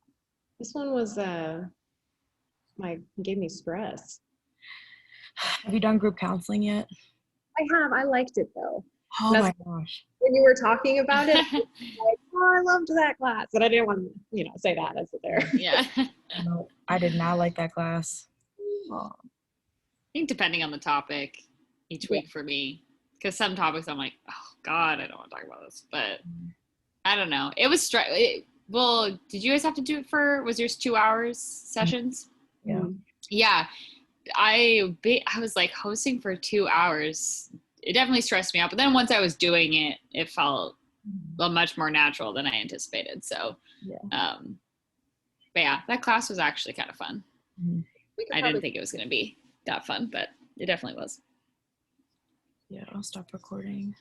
This one was gave me stress. Have you done group counseling yet? I have. I liked it though. Oh That's- my gosh. When you were talking about it, I was like, oh, I loved that class, but I didn't want to, say that as it there. Yeah. No, I did not like that class. I think depending on the topic each week for me, because some topics I'm like, oh God, I don't want to talk about this, but I don't know. It was well, did you guys have to do it was yours 2 hours sessions? Yeah. Yeah. I was like hosting for 2 hours. It definitely stressed me out. But then once I was doing it, it felt much more natural than I anticipated. So, but yeah, that class was actually kind of fun. Mm-hmm. I didn't think it was going to be that fun, but it definitely was. Yeah, I'll stop recording.